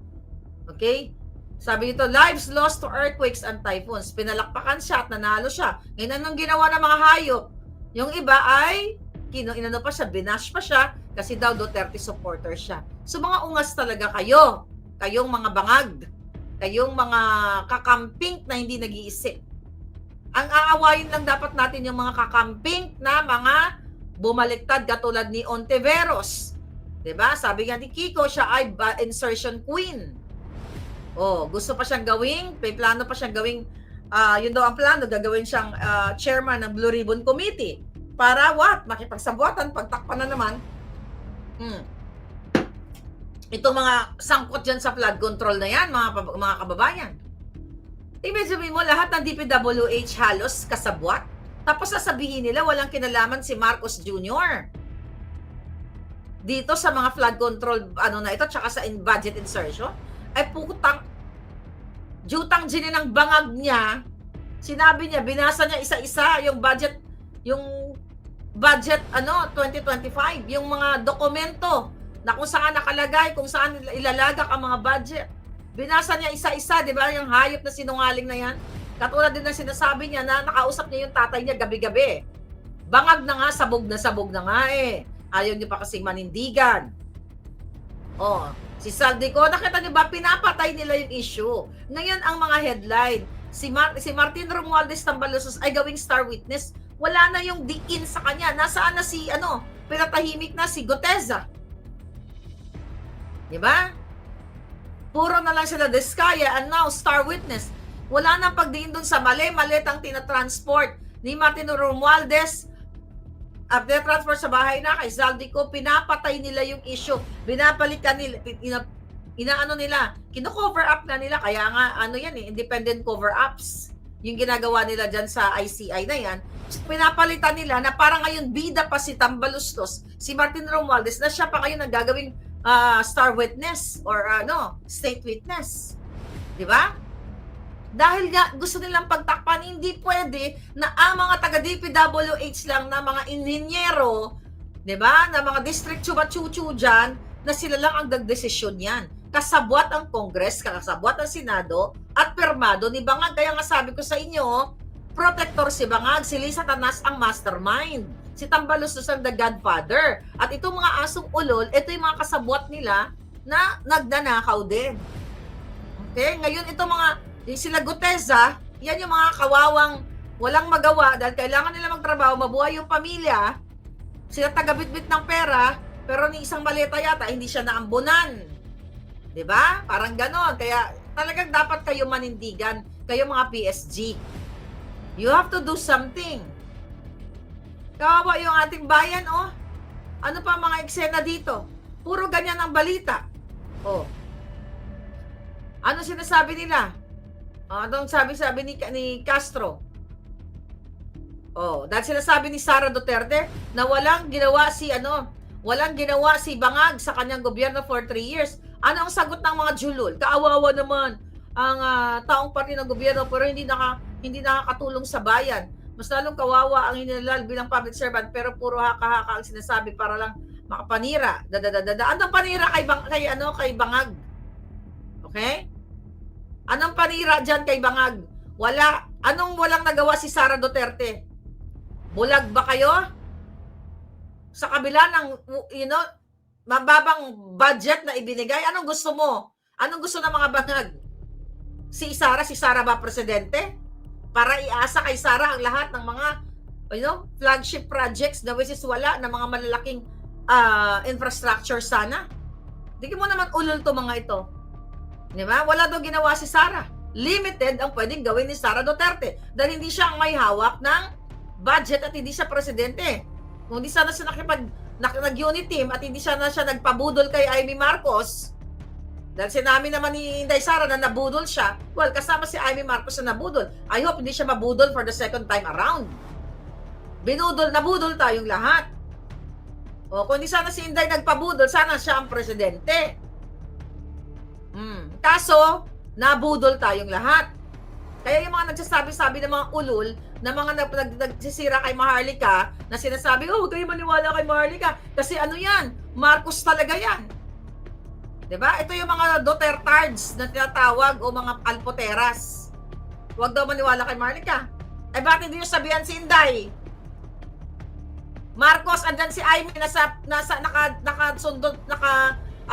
Okay? Sabi nito, lives lost to earthquakes and typhoons. Pinalakpakan siya at nanalo siya. Ngayon, anong ginawa ng mga hayop? Yung iba ay binash pa siya kasi daw Duterte supporter siya. So mga ungas talaga kayo. Kayong mga bangag. Kayong mga kakamping na hindi nag-iisip. Ang aawayin lang dapat natin yung mga kakamping na mga bumaliktad katulad ni Ontiveros. 'Di ba? Sabi nga ni Kiko, siya ay insertion queen. Oh, gusto pa siyang gawing, may plano pa siyang gawing, yun daw ang plano, gagawin siyang chairman ng Blue Ribbon Committee. Para what? Makipagsabuatan, pagtakpan na naman. Itong mga sangkot dyan sa flood control na yan, mga kababayan. Ibig sabihin mo, lahat ng DPWH halos kasabwat. Tapos sasabihin nila walang kinalaman si Marcos Jr. dito sa mga flood control na ito tsaka sa budget insertion. Ay putang jutang gini ng bangag niya. Sinabi niya, binasa niya isa-isa yung budget 2025, yung mga dokumento na kung saan nakalagay, kung saan ilalagak ang mga budget. Binasa niya isa-isa, di ba? Yung hayop na sinungaling na yan. Katulad din na sinasabi niya na nakausap niya yung tatay niya gabi-gabi. Bangag na nga, sabog na nga eh. Ayaw niyo pa kasing manindigan. Oh, si Saldico, nakita niyo ba, pinapatay nila yung issue. Ngayon, ang mga headline, si Martin Romualdez Tambalusos ay gawing star witness. Wala na yung diin sa kanya. Nasaan na si, pinatahimik na si Guteza. Di ba? Puro na lang sila Diskaya and now star witness. Wala nang pagdiin dun sa maletang tinatransport ni Martin Romualdez. Transport sa bahay na kay Zaldico, pinapatay nila yung issue. Binabalikan nila, kino-cover up na nila. Kaya nga, independent cover-ups. Yung ginagawa nila dyan sa ICI na yan. Pinapalitan nila na parang ngayon bida pa si Tambalustos, si Martin Romualdez, na siya pa ngayon ang gagawing star witness or state witness. Di ba? Dahil nga gusto nilang pagtakpan, hindi pwede na ang mga taga-DPWH lang na mga inhinyero, di ba, na mga district chuba-chuchu dyan, na sila lang ang nagdesisyon yan. Kasabwat ang Congress, kasabwat ang Senado, at permado ni Bangag. Kaya nga sabi ko sa inyo, protector si Bangag, si Lisa Tanas ang mastermind. Si Tambalustos ang the godfather. At itong mga asong ulol, ito yung mga kasabwat nila na nagdanakaw din. Okay? Ngayon, itong mga sila Guteza, yan yung mga kawawang walang magawa dahil kailangan nila magtrabaho, mabuhay yung pamilya. Sila taga-bitbit ng pera, pero ni isang maleta yata, hindi siya naambunan. Diba? Parang ganon. Kaya talagang dapat kayo manindigan, kayo mga PSG. You have to do something. Kawawa yung ating bayan, oh. Ano pa mga eksena dito? Puro ganyan ang balita. Oh. Ano sinasabi nila? Anong sabi ni Castro? Oh, dahil sinasabi ni Sara Duterte na walang ginawa si Bangag sa kanyang gobyerno for 3 years. Ano ang sagot ng mga julul? Kaawawa naman ang taong parte ng gobyerno pero hindi nakakatulong sa bayan. Mas lalong kawawa ang hinilal bilang public servant pero puro haka-haka ang sinasabi para lang makapanira. Anong panira kay Bangag? Okay? Anong panira dyan kay Bangag? Wala. Anong walang nagawa si Sara Duterte? Bulag ba kayo? Sa kabila ng, mababang budget na ibinigay, anong gusto mo? Anong gusto ng mga Bangag? Si Sara ba presidente? Para iasa kay Sara ang lahat ng mga, flagship projects na which is wala na mga malalaking infrastructure sana. Di mo naman ulol to mga ito. Di ba? Wala daw ginawa si Sara. Limited ang pwedeng gawin ni Sara Duterte dahil hindi siya ang may hawak ng budget at hindi siya presidente. Kung hindi sana siya nag-unit team at hindi siya nagpabudol kay Amy Marcos, dahil sinabi naman ni Inday Sara na nabudol siya, well, kasama si Amy Marcos na nabudol. I hope hindi siya mabudol for the second time around. Nabudol tayong lahat. O, kung hindi sana si Inday nagpabudol, sana siya ang presidente. Kaso, nabudol tayong lahat. Kaya yung mga nagsasabi-sabi ng mga ulul, na mga nagsisira kay Maharlika, na sinasabi, huwag kayo maniwala kay Maharlika. Kasi yan? Marcos talaga yan. Diba? Ito yung mga Dutertards na tinatawag o mga alpoteras. Huwag daw maniwala kay Maharlika. Bakit hindi nyo sabihan si Inday? Marcos, andyan si Amy, nakasundot,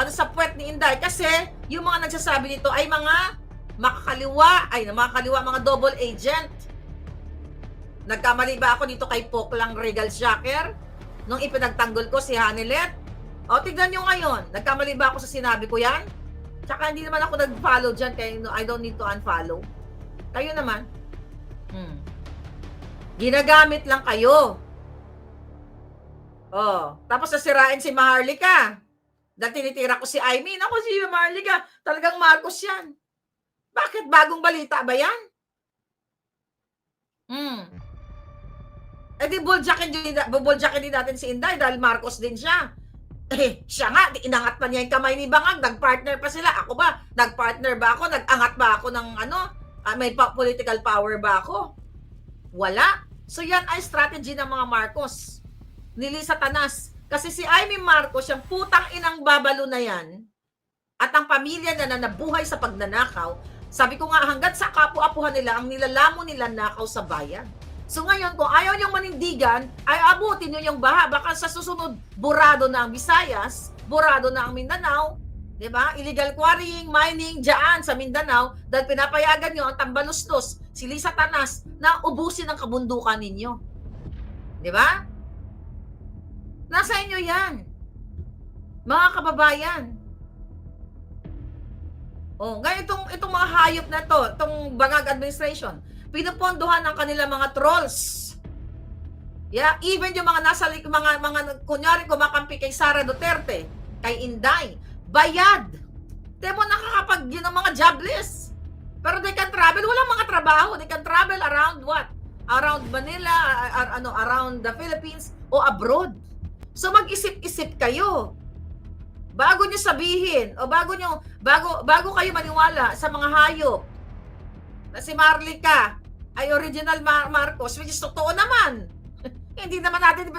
sa puwet ni Inday kasi yung mga nagsasabi nito ay mga makakaliwa, mga double agent. Nagkamali ba ako dito kay Poklang Regal Shaker nung ipinagtanggol ko si Hanilet? O, tignan nyo ngayon, nagkamali ba ako sa sinabi ko yan? Tsaka hindi naman ako nag-follow dyan kaya I don't need to unfollow. Kayo naman. Ginagamit lang kayo. Tapos nasirain si Maharlika. Dahil tinitira ko si Amy. Naku, si Maharlika, talagang Marcos yan. Bakit? Bagong balita ba yan? di buljakin din natin si Inday dahil Marcos din siya. Siya nga, inangat pa niya yung kamay ni Bangag, nag-partner pa sila. Ako ba, nag-partner ba ako? Nag-angat ba ako ng may political power ba ako? Wala. So yan ay strategy ng mga Marcos. Nili Satanas. Kasi si Amy Marcos, yung putang inang babalo na yan, at ang pamilya na nabuhay sa pagnanakaw, sabi ko nga, hanggat sa kapu-apuhan nila, ang nilalamon nila nakaw sa bayan. So ngayon, kung ayaw niyong manindigan, ay abutin niyo yung baha. Baka sa susunod, burado na ang Visayas, burado na ang Mindanao, di ba? Illegal quarrying, mining, dyan sa Mindanao, dahil pinapayagan niyo ang tambalustos, si Lisa Tanas, na ubusin ang kabundukan ninyo. Di ba? Nasa inyo yan. Mga kababayan. Oh, ngayon itong mga hayop na to, itong Bangag administration, pinupondohan ng kanilang mga trolls. Yeah, even yung mga nasa mga kunyari kumakampi kay Sara Duterte, kay Inday, bayad. Temo nakakapag yun ang mga jobless. Pero they can travel, walang mga trabaho, they can travel around what? Around Manila, around the Philippines o abroad. So mag-isip-isip kayo. Bago nyo sabihin o bago kayo maniwala sa mga hayop na si Marlica ay original Marcos, which is totoo naman. Hindi naman natin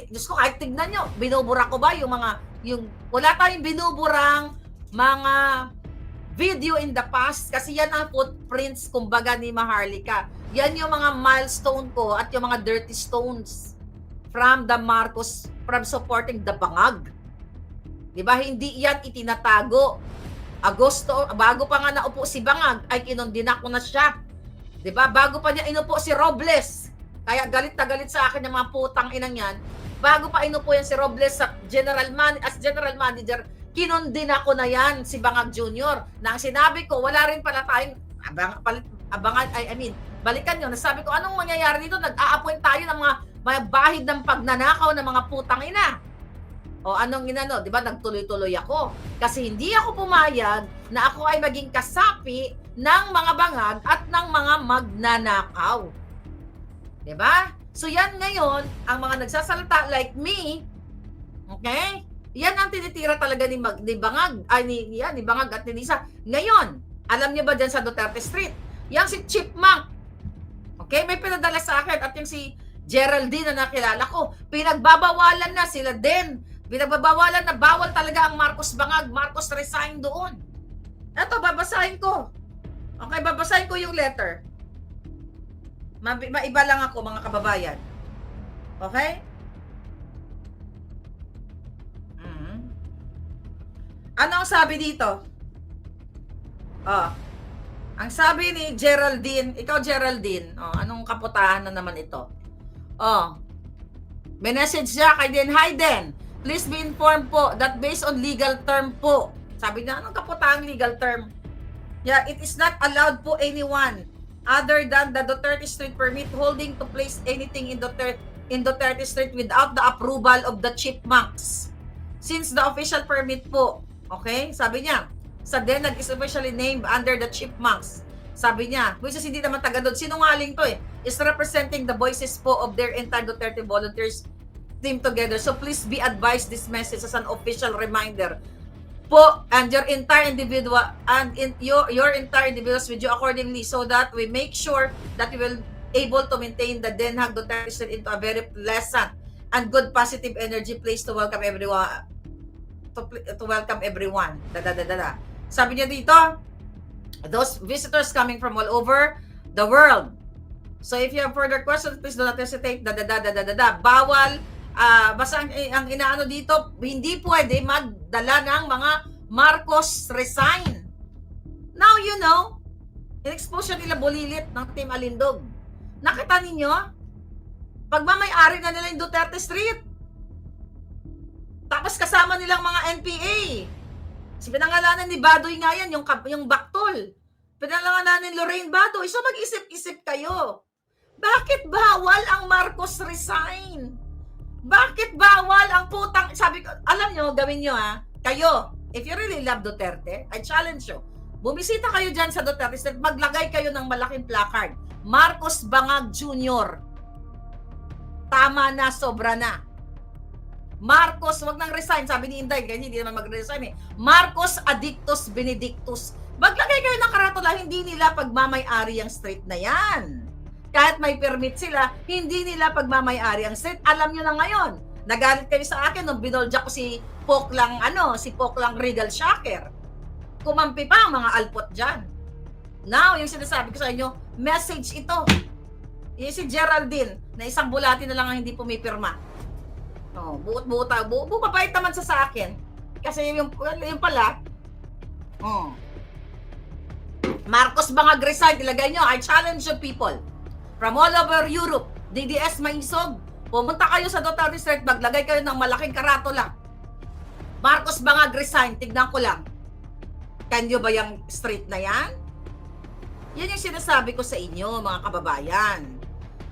Diyos ko, kahit tignan nyo, binubura ko ba wala tayong binuburang mga video in the past kasi yan ang footprints kumbaga ni Maharlika. Yan yung mga milestone ko at yung mga dirty stones from the Marcos, from supporting the Bangag. Diba? Hindi yan itinatago. Agosto, bago pa nga naupo si Bangag, ay kinondina ko na siya. Diba? Bago pa niya inupo si Robles. Kaya galit na galit sa akin yung mga putang inang yan. Bago pa inupo yan si Robles as general manager, kinondina ko na yan si Bangag Jr. Na ang sinabi ko, wala rin pala tayong balikan nyo. Nasabi ko, anong mangyayari dito? Nag-a-appoint tayo ng mga bahid ng pagnanakaw ng mga putang ina. O anong inano, 'di ba? Nagtuloy-tuloy ako kasi hindi ako pumayag na ako ay maging kasapi ng mga bangag at ng mga magnanakaw. 'Di ba? So yan ngayon, ang mga nagsasalita like me, okay? Yan ang tinitira talaga ni Bangag, ni Bangag at ni Lisa. Ngayon, alam niyo ba diyan sa Duterte Street? Yang si Chipmunk. Okay, may pinadala sa akin at yung si Geraldine na nakilala ko, pinagbabawalan na sila din. Pinagbabawalan na bawal talaga ang Marcos Bangag. Marcos resign doon. Eto, babasahin ko. Okay, babasahin ko yung letter. Maiba lang ako, mga kababayan. Okay? Ano ang sabi dito? Ang sabi ni Geraldine, ikaw Geraldine, anong kaputahan na naman ito? May message siya kay Den Hayden. Please be informed po that based on legal term po. Sabi niya, anong kaputang legal term? Yeah, it is not allowed po anyone other than the Duterte Street permit holding to place anything in Duterte Street without the approval of the Chipmunks. Since the official permit po, okay, sabi niya, sa DENAG is officially named under the Chipmunks. Sabi niya, which is hindi naman taga doon, sinungaling to is representing the voices po of their entire Duterte volunteers team together. So please be advised this message as an official reminder po and your entire individual and your entire individuals with you accordingly so that we make sure that we will able to maintain the Den Haag Duterte Street into a very pleasant and good positive energy place to welcome everyone to welcome everyone. Sabi niya dito, those visitors coming from all over the world. So if you have further questions, please do not hesitate. Bawal. Basta ang inaano dito, hindi pwede magdala ng mga Marcos resign. Now you know, in-expose nila bulilit ng Team Alindog. Nakita ninyo? Pagmamay-ari na nila yung Duterte Street. Tapos kasama nilang mga NPA. Pinangalanan ni Badoy nga yan, yung Baktol. Pinangalanan ni Lorraine Badoy. So mag-isip-isip kayo. Bakit bawal ang Marcos resign? Bakit bawal ang putang... Sabi ko, alam nyo, gawin nyo kayo, if you really love Duterte, I challenge you, bumisita kayo dyan sa Duterte Street, maglagay kayo ng malaking placard, Marcos Bangag Jr. Tama na, sobra na. Marcos, wag nang resign. Sabi ni Inday, ganyan, hindi naman mag-resign eh. Marcos Addictus Benedictus. Maglagay kayo ng karatula, hindi nila pagmamay-ari ang street na yan. Kahit may permit sila, hindi nila pagmamay-ari ang street. Alam nyo na ngayon. Nagalit kayo sa akin nung binolja ko si Poklang, si Poklang Regal Shaker. Kumampi pa ang mga alpot dyan. Now, yung sinasabi ko sa inyo, message ito. Yung si Geraldine, na isang bulati na lang ang hindi pumipirma. Bumabait naman sa akin. Kasi yung pala, Marcos Bangag resign, ilagay nyo, I challenge you people from all over Europe, DDS Mainsog, pumunta kayo sa Duterte Street, maglagay kayo ng malaking karatula. Marcos Bangag resign, tignan ko lang. Kanyo ba yung street na yan? Yan yung sinasabi ko sa inyo, mga kababayan.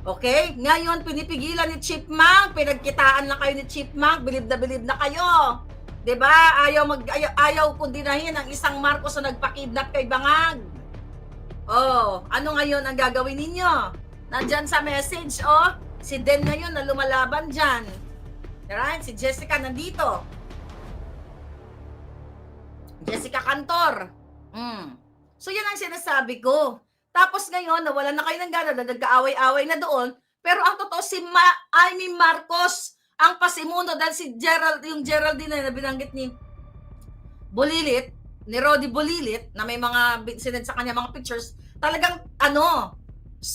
Okay? Ngayon, pinipigilan ni Chipmunk, pinagkitaan lang kayo ni Chipmunk, bilib na kayo. 'Di ba? Ayaw kundinahin ang isang Marcos na nagpakidnap kay Bangag. Ano ngayon ang gagawin ninyo? Nandyan sa message, si Den ngayon na lumalaban dyan. Right? Si Jessica nandito. Jessica Cantor. So yan ang sinasabi ko. Tapos ngayon, nawala na kayo ng gana, nagkaaway-away na doon. Pero ang totoo, si Amy Marcos ang pasimuno dahil si yung Geraldine na binanggit ni Bulilit, ni Rodi Bulilit, na may mga sinend sa kanya mga pictures, talagang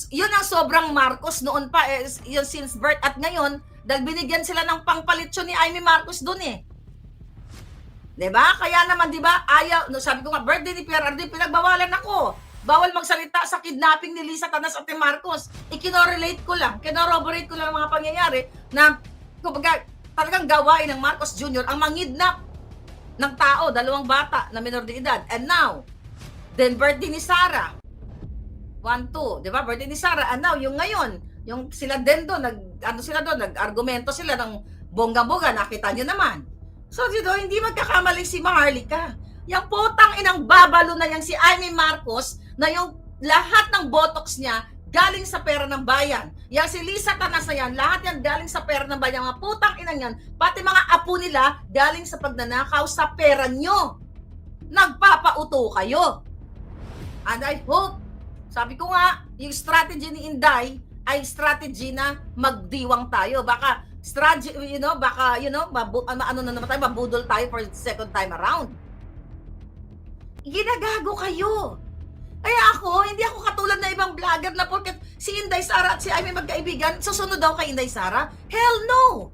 yun ang sobrang Marcos noon pa, yun since birth. At ngayon, dahil binigyan sila ng pangpalitsyon ni Amy Marcos doon eh. Diba? Kaya naman, diba, sabi ko nga, birthday ni Pierre Ardi, pinagbawalan ako. Bawal magsalita sa kidnapping ni Lisa Tanas at ni Marcos. Ikinorelate ko lang, kinorroborate ko lang ang mga pangyayari na kumbaga, talagang gawain ng Marcos Jr. ang mangidnap ng tao, 2 bata na minor de edad. And now, then birthday ni Sarah. 1, 2, di ba? Birthday ni Sarah. And now, yung ngayon, yung sila din doon, nag-argumento sila ng bongga-bongga, nakita nyo naman. So, dito, hindi magkakamali si Maharlika. Yung putang inang babalo na yang si Amy Marcos, na yung lahat ng botox niya galing sa pera ng bayan. Yang si Lisa Tanas na yan, lahat yan galing sa pera ng bayan. Mga putang inang yan, pati mga apo nila galing sa pagnanakaw sa pera nyo. Nagpapauto kayo. And I hope, sabi ko nga, yung strategy ni Inday ay strategy na magdiwang tayo. Baka strategy, mabudol tayo for second time around. Ginagago kayo. Kaya hindi ako katulad na ibang vlogger na porket si Inday Sara at si Amy magkaibigan, susunod daw kay Inday Sara? Hell no!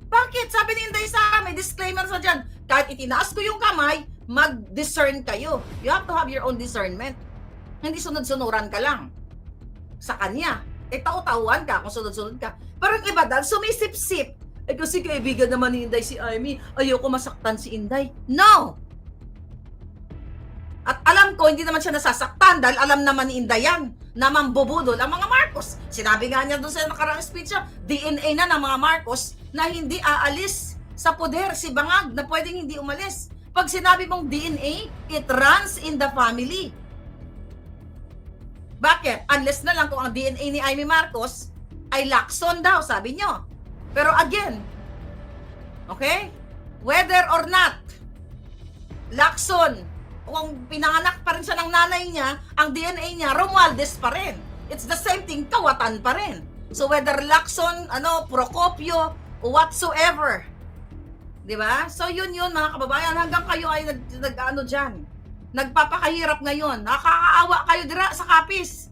Bakit? Sabi ni Inday Sara, may disclaimer sa dyan. Kahit itinaas ko yung kamay, mag-discern kayo. You have to have your own discernment. Hindi sunod-sunuran ka lang sa kanya. Tau-tauan ka kung sunod-sunod ka. Parang iba dahil sumisip-sip. Kasi kaibigan naman ni Inday si Amy, ayoko masaktan si Inday. No! At alam ko, hindi naman siya nasasaktan dahil alam naman ni Inday yan na mambubudol ang mga Marcos. Sinabi nga niya doon sa nakaraang speech niya, DNA na ng mga Marcos na hindi aalis sa poder si Bangag, na pwedeng hindi umalis. Pag sinabi mong DNA, it runs in the family. Bakit? Unless na lang kung ang DNA ni Amy Marcos ay Lacson daw, sabi nyo. Pero again, okay? Whether or not, Lacson, kung pinanganak pa rin siya ng nanay niya, ang DNA niya, Romualdez pa rin. It's the same thing, Kawatan pa rin. So whether Lacson, Procopio, whatsoever. Di ba? So yun mga kababayan, hanggang kayo ay dyan. Nagpapakahirap ngayon. Nakakaawa kayo dira sa Capiz.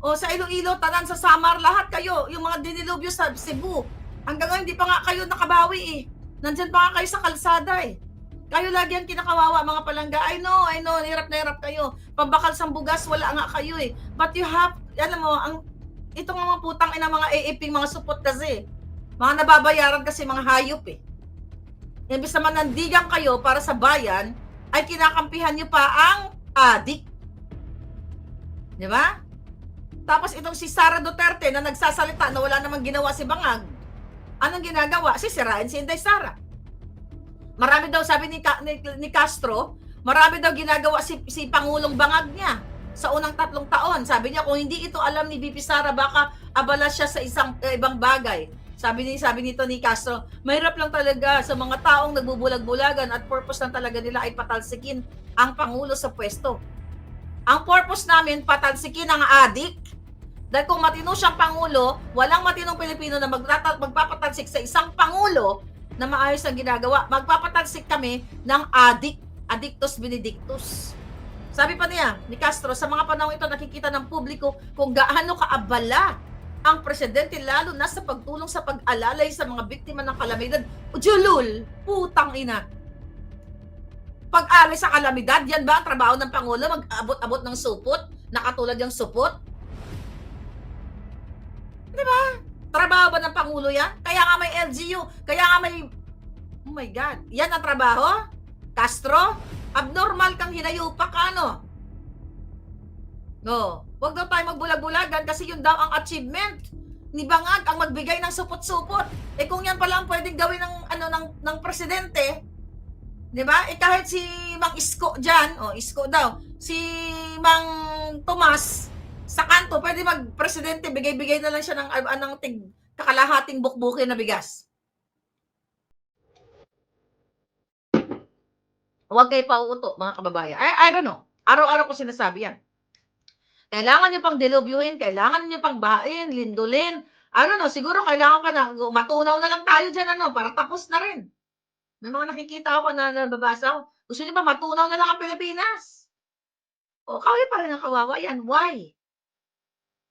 O sa Iloilo, Tanan, sa Samar, lahat kayo. Yung mga dinilubyo sa Cebu. Hanggang ngayon, hindi pa nga kayo nakabawi eh. Nandyan pa nga kayo sa kalsada eh. Kayo lagi ang kinakawawa, mga palangga. I know, hirap na hirap kayo. Pambakal sa bugas, wala nga kayo eh. But you have, alam mo, itong mga putang ina, mga AAP, mga supot kasi. Mga nababayaran kasi mga hayop eh. Imbis naman nandigan kayo para sa bayan, ay kinakampihan nyo pa ang adik. Di ba? Tapos itong si Sara Duterte na nagsasalita na wala namang ginawa si Bangag. Anong ginagawa? Sisirain si Inday Sara. Marami daw, sabi ni Castro, marami daw ginagawa si Pangulong Bangag niya sa unang 3 taon. Sabi niya, kung hindi ito alam ni BP Sara, baka abala siya sa ibang bagay. sabi nito ni Castro, mahirap lang talaga sa mga taong nagbubulag-bulagan at purpose lang talaga nila ay patalsikin ang Pangulo sa pwesto. Ang purpose namin, patalsikin ang adik. Dahil kung matino siyang Pangulo, walang matinong Pilipino na magpapatalsik sa isang Pangulo na maayos ang ginagawa. Magpapatalsik kami ng adik, addictus benedictus. Sabi pa niya, ni Castro, sa mga panahon ito nakikita ng publiko kung gaano kaabala ang presidente lalo na sa pagtulong sa pag-alalay sa mga biktima ng kalamidad. Ujulul, putang ina. Pag-alay sa kalamidad, yan ba ang trabaho ng Pangulo? Mag-abot-abot ng supot? Nakatulad yung supot? Diba? Trabaho ba ng Pangulo yan? Kaya nga may LGU. Kaya nga may... Oh my God. Yan ang trabaho? Castro? Abnormal kang hinayupak, ano? No. Huwag daw tayo magbulag-bulagan kasi yun daw ang achievement ni Bangag ang magbigay ng supot-supot. Eh kung yan pala ang pwedeng gawin ng presidente, di ba? Eh kahit si Mang Isko dyan, Isko daw, si Mang Tomas sa kanto, pwede mag-presidente, bigay-bigay na lang siya ng kakalahating bukbukin na bigas. Huwag kayo pauuto, mga kababayan. I don't know. Araw-araw ko sinasabi yan. Kailangan nyo pang dilubyuhin, kailangan nyo pang bain, lindulin. I don't know, siguro kailangan ka na, matunaw na lang tayo dyan, para tapos na rin. May mga nakikita ako na nababasa ko. Gusto nyo ba matunaw na lang ang Pilipinas? O, kawin pa rin ang kawawa yan. Why?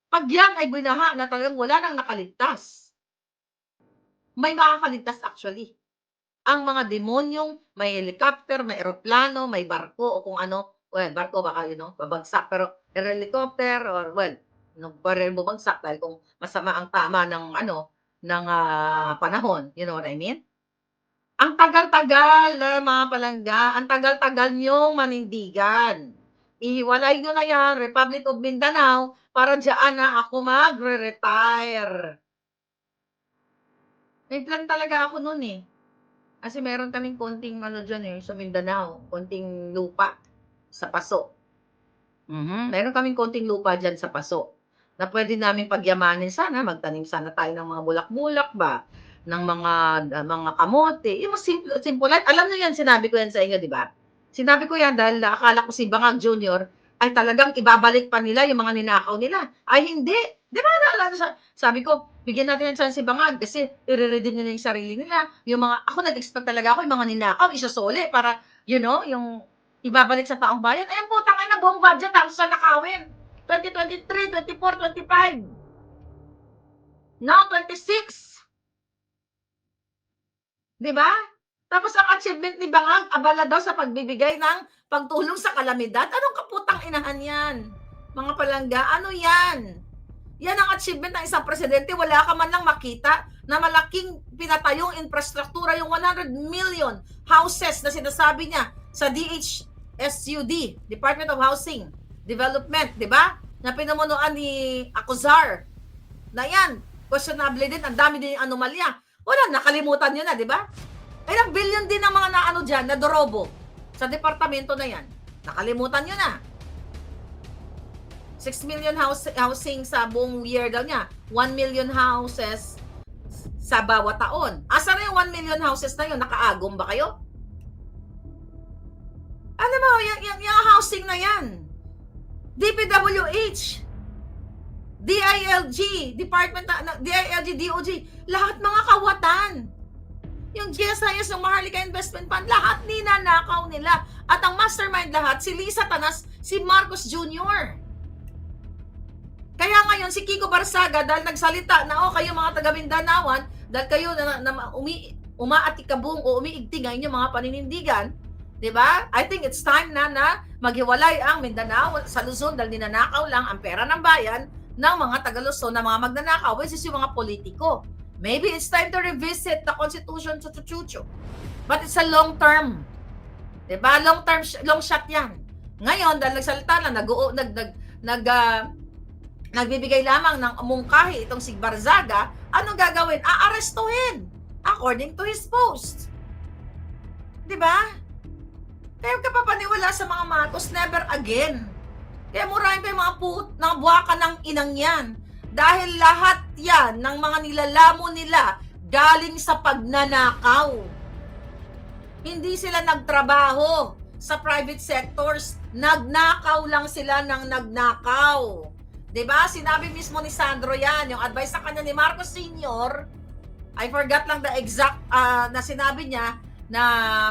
Pag yan ay binaha na talagang wala nang nakaligtas. May makakaligtas actually. Ang mga demonyong may helicopter, may eroplano, may barko o kung ano. Well, barko baka babagsak. Pero helicopter or baril bumagsak dahil kung masama ang tama ng panahon. You know what I mean? Ang tagal-tagal na mga palangga, ang tagal-tagal niyong manindigan. Ihiwalay nyo na yan, Republic of Mindanao, para dyan na ako magre-retire. May plan talaga ako noon Kasi meron kaming konting dyan sa Mindanao, konting lupa sa Paso. Meron kaming konting lupa dyan sa Paso na pwede namin pagyamanin sana, magtanim sana tayo ng mga bulak-bulak ba, ng mga kamote. Yung simple. Alam niyo yan, sinabi ko yan sa inyo, di ba? Sinabi ko yan dahil akala ko si Bangag Jr. ay talagang ibabalik pa nila yung mga ninakaw nila. Ay, hindi. Di ba? Sabi ko, bigyan natin yan si Bangag kasi i-redeem nila yung sarili nila. Ako nag-expect talaga ako yung mga ninakaw, isasole para, yung ibabalik sa taong bayan. Ay, putang ina, buong budget tapos sa nakawin. 2023, 24, 25. Now, 26. Di ba? Tapos ang achievement ni Bangag, abala daw sa pagbibigay ng pagtulong sa kalamidad. Anong kaputang inahan yan? Mga palangga, ano yan? Yan ang achievement ng isang presidente. Wala ka man lang makita na malaking pinatayong infrastruktura, yung 100 million houses na sinasabi niya sa DHSUD, Department of Housing Development, di ba? Na pinamunuan ni Acuzar. Na yan, questionable din, ang dami din yung anomalya. Wala, nakalimutan nyo na, di ba? Ilang billion din ang mga dyan, na dorobo sa departamento na yan. Nakalimutan nyo na. 6 million housing sa buong year daw niya. 1 million houses sa bawat taon. Asa na yung 1 million houses na yun? Nakaagom ba kayo? Ano mo, yung housing na yan. DPWH, DILG, DILG, DOG, lahat mga kawatan. Yung GSIS, yung Maharlika Investment Fund, lahat ninanakaw nila. At ang mastermind lahat, si Lisa Tanas, si Marcos Jr. Kaya ngayon, si Kiko Barsaga, dahil nagsalita na, kayo mga taga-Mindanaoan, dahil kayo umaatikabong o umiigting ang inyong mga paninindigan, di ba? I think it's time na maghiwalay ang Mindanao sa Luzon dahil ninanakaw lang ang pera ng bayan ng mga taga-Luzon na mga magnanakaw, which is yung mga politiko. Maybe it's time to revisit the Constitution, chuchu. But it's a long term. Diba? Long shot yan. Ngayon, dahil nagsalita lang, nagbibigay lamang ng mungkahi itong si Barzaga, anong gagawin? Aarestuhin according to his post. Diba? Kaya ka pa paniwala sa mga Marcos, never again. Kaya murahin pa yung mga buwaka ng inang yan. Dahil lahat yan ng mga nilalamon nila galing sa pagnanakaw. Hindi sila nagtrabaho sa private sectors. Nagnakaw lang sila ng nagnakaw. 'Di ba? Sinabi mismo ni Sandro yan, yung advice sa kanya ni Marcos Sr., I forgot lang the exact na sinabi niya na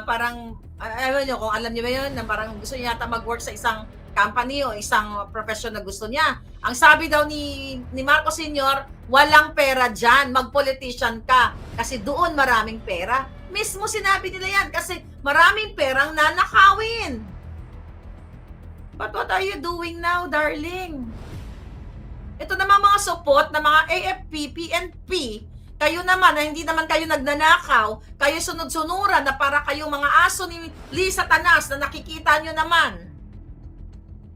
parang, ewan nyo kung alam niyo ba yun, na parang gusto niya yata mag-work sa isang company o isang profession na gusto niya. Ang sabi daw ni Marcos Sr., walang pera dyan, mag-politician ka kasi doon maraming pera. Mismo sinabi nila yan kasi maraming perang nanakawin. But what are you doing now, darling? Ito naman mga support na mga AFP, PNP, kayo naman na hindi naman kayo nagnanakaw, kayo sunod-sunuran na para kayong mga aso ni Lisa Tanas na nakikita nyo naman.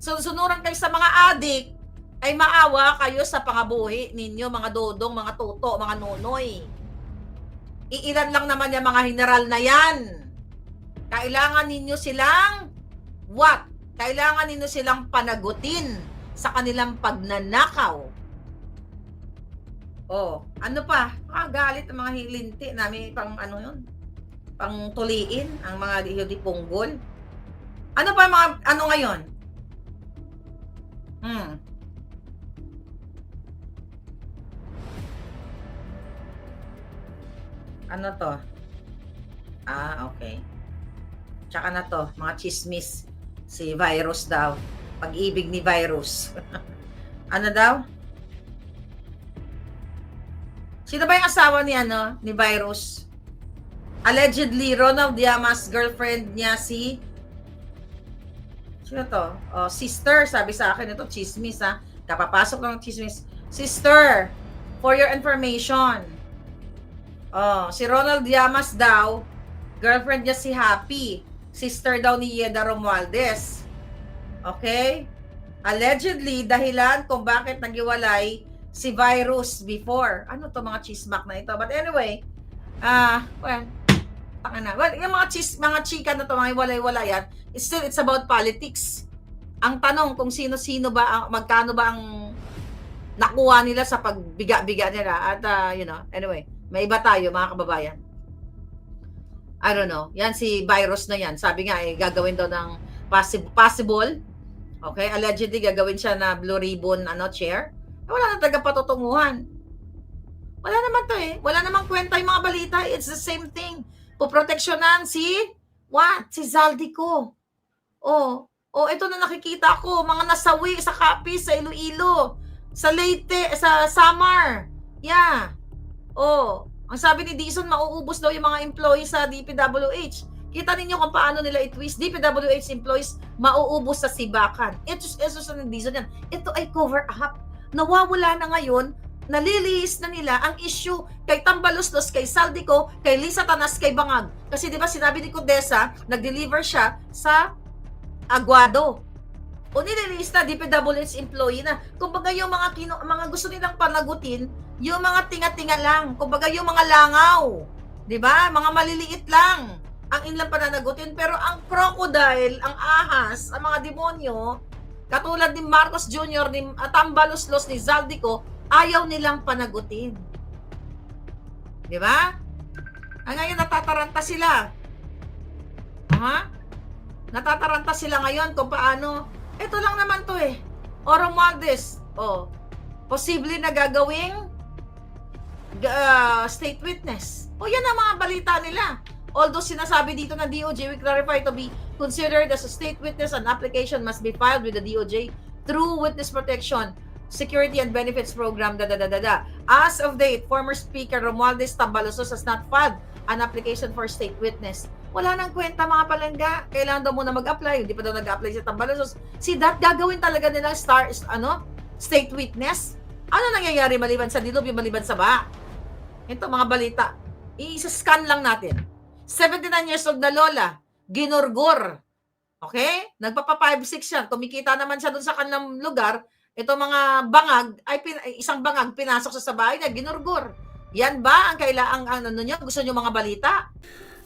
Sunod-sunuran kayo sa mga adik, ay maawa kayo sa pangabuhi ninyo, mga dodong, mga toto, mga nonoy. Iilan lang naman yung mga general na yan. Kailangan ninyo silang what? Kailangan ninyo silang panagutin sa kanilang pagnanakaw. Oh, ano pa? Galit ang mga hilinti namin pang ano yun? Pang tuliin ang mga di punggol. Ano pa mga ano ngayon? Ano to? Okay. Tsaka na to, mga chismis. Si Virus daw. Pag-ibig ni Virus. Ano daw? Sino ba yung asawa ni Virus? Allegedly, Ronald Llamas, girlfriend niya si... Sino to? Sister, sabi sa akin ito, chismis ha. Kapapasok lang ng chismis. Sister, for your information. Si Ronald Llamas daw, girlfriend niya si Happy. Sister daw ni Yeda Romualdez. Okay? Allegedly, dahilan kung bakit nagiwalay si Virus before. Ano to mga chismak na ito? But anyway, yung mga chika na to, mga walay-walayan, it's about politics. Ang tanong kung sino-sino ba, magkano ba ang nakuha nila sa pagbiga-biga nila. At, anyway, may iba tayo, mga kababayan. I don't know. Yan si Virus na yan. Sabi nga, gagawin daw ng possible. Okay? Allegedly, gagawin siya na Blue Ribbon chair. Wala na tagapatutunguhan. Wala naman to Wala namang kwenta yung mga balita. It's the same thing. Puproteksyonan si Zaldico. Ito na nakikita ko. Mga nasawi sa Capiz, sa Iloilo, sa Leyte, sa Samar. Yeah. Ang sabi ni Dizon, mauubos daw yung mga employees sa DPWH. Kita ninyo kung paano nila i-twist. DPWH employees mauubos sa sibakan. Ito sa Dizon yan. Ito ay cover up. Nawawala na ngayon, nalilihis na nila ang issue kay Tambaloslos, kay Zaldico, kay Lisa Tanas, kay Bangag. Kasi di ba sinabi ni Condesa, nag-deliver siya sa Aguado. Nililihis na, DPWH employee na. Kumbaga yung mga gusto nilang panagutin, yung mga tinga-tinga lang. Kumbaga yung mga langaw. Di ba? Mga maliliit lang ang inlang pananagutin. Pero ang crocodile, ang ahas, ang mga demonyo, katulad ni Marcos Jr., ni Tambaloslos, ni Zaldico, ayaw nilang panagutin. Di ba? Ngayon natataranta sila. Natataranta sila ngayon kung paano. Ito lang naman to Romualdez. Posible na gagawing state witness. Yan ang mga balita nila. Although sinasabi dito na DOJ, we clarify to be considered as a state witness, an application must be filed with the DOJ through Witness Protection, Security and Benefits Program, As of date, former Speaker Romualdez Tambaloslos has not filed an application for state witness. Wala nang kwenta mga palangga. Kailangan daw muna mag-apply. Hindi pa daw nag-apply si Tambaloslos. Gagawin talaga nilang state witness. Ano nangyayari maliban sa dilubyo, maliban sa baha? Ito mga balita. I-scan lang natin. 79 years old na lola, ginurgur. Okay? Nagpapa 5-6 yan. Kumikita naman siya doon sa kanilang lugar. Ito mga bangag, isang bangag pinasok sa bahay na ginurgur. Yan ba ang kailangan nyo? Gusto nyo mga balita?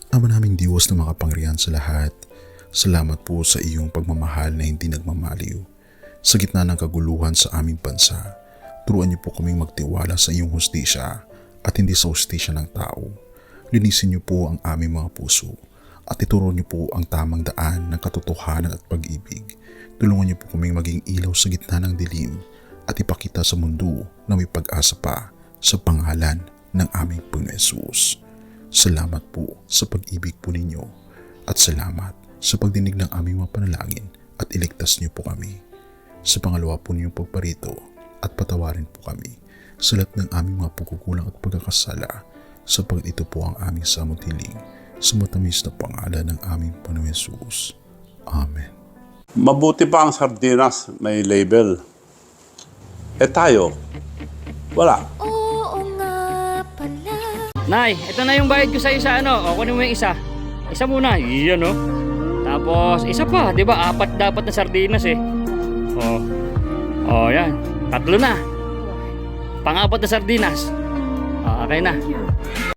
Ama naming Diyos na makapangyarihan sa lahat, salamat po sa iyong pagmamahal na hindi nagmamaliw. Sa gitna ng kaguluhan sa aming bansa, Turuan niyo po kaming magtiwala sa iyong hustisya at hindi sa hustisya ng tao. Linisin niyo po ang aming mga puso at ituro niyo po ang tamang daan ng katotohanan at pag-ibig. Tulungan niyo po kaming maging ilaw sa gitna ng dilim at ipakita sa mundo na may pag-asa pa sa pangalan ng aming Panginoon Hesus. Salamat po sa pag-ibig po ninyo at salamat sa pagdinig ng aming mga panalangin at iligtas niyo po kami. Sa pangalawa po ninyong pagparito at patawarin po kami sa lahat ng aming mga pagkukulang at pagkakasala sapagkat ito po ang aming samot-hiling sa matamis na pangalan ng aming Panginoon Hesus. Amen. Mabuti pa ang sardinas may label. Tayo, wala. Nay, ito na yung bayad ko sa'yo sa ano. O, kunin mo yung isa. Isa muna. Iyan, no? Tapos, isa pa. Di ba? 4 dapat na sardinas, eh. O, yan. 3 na. Pang-4 na sardinas. O, okay na.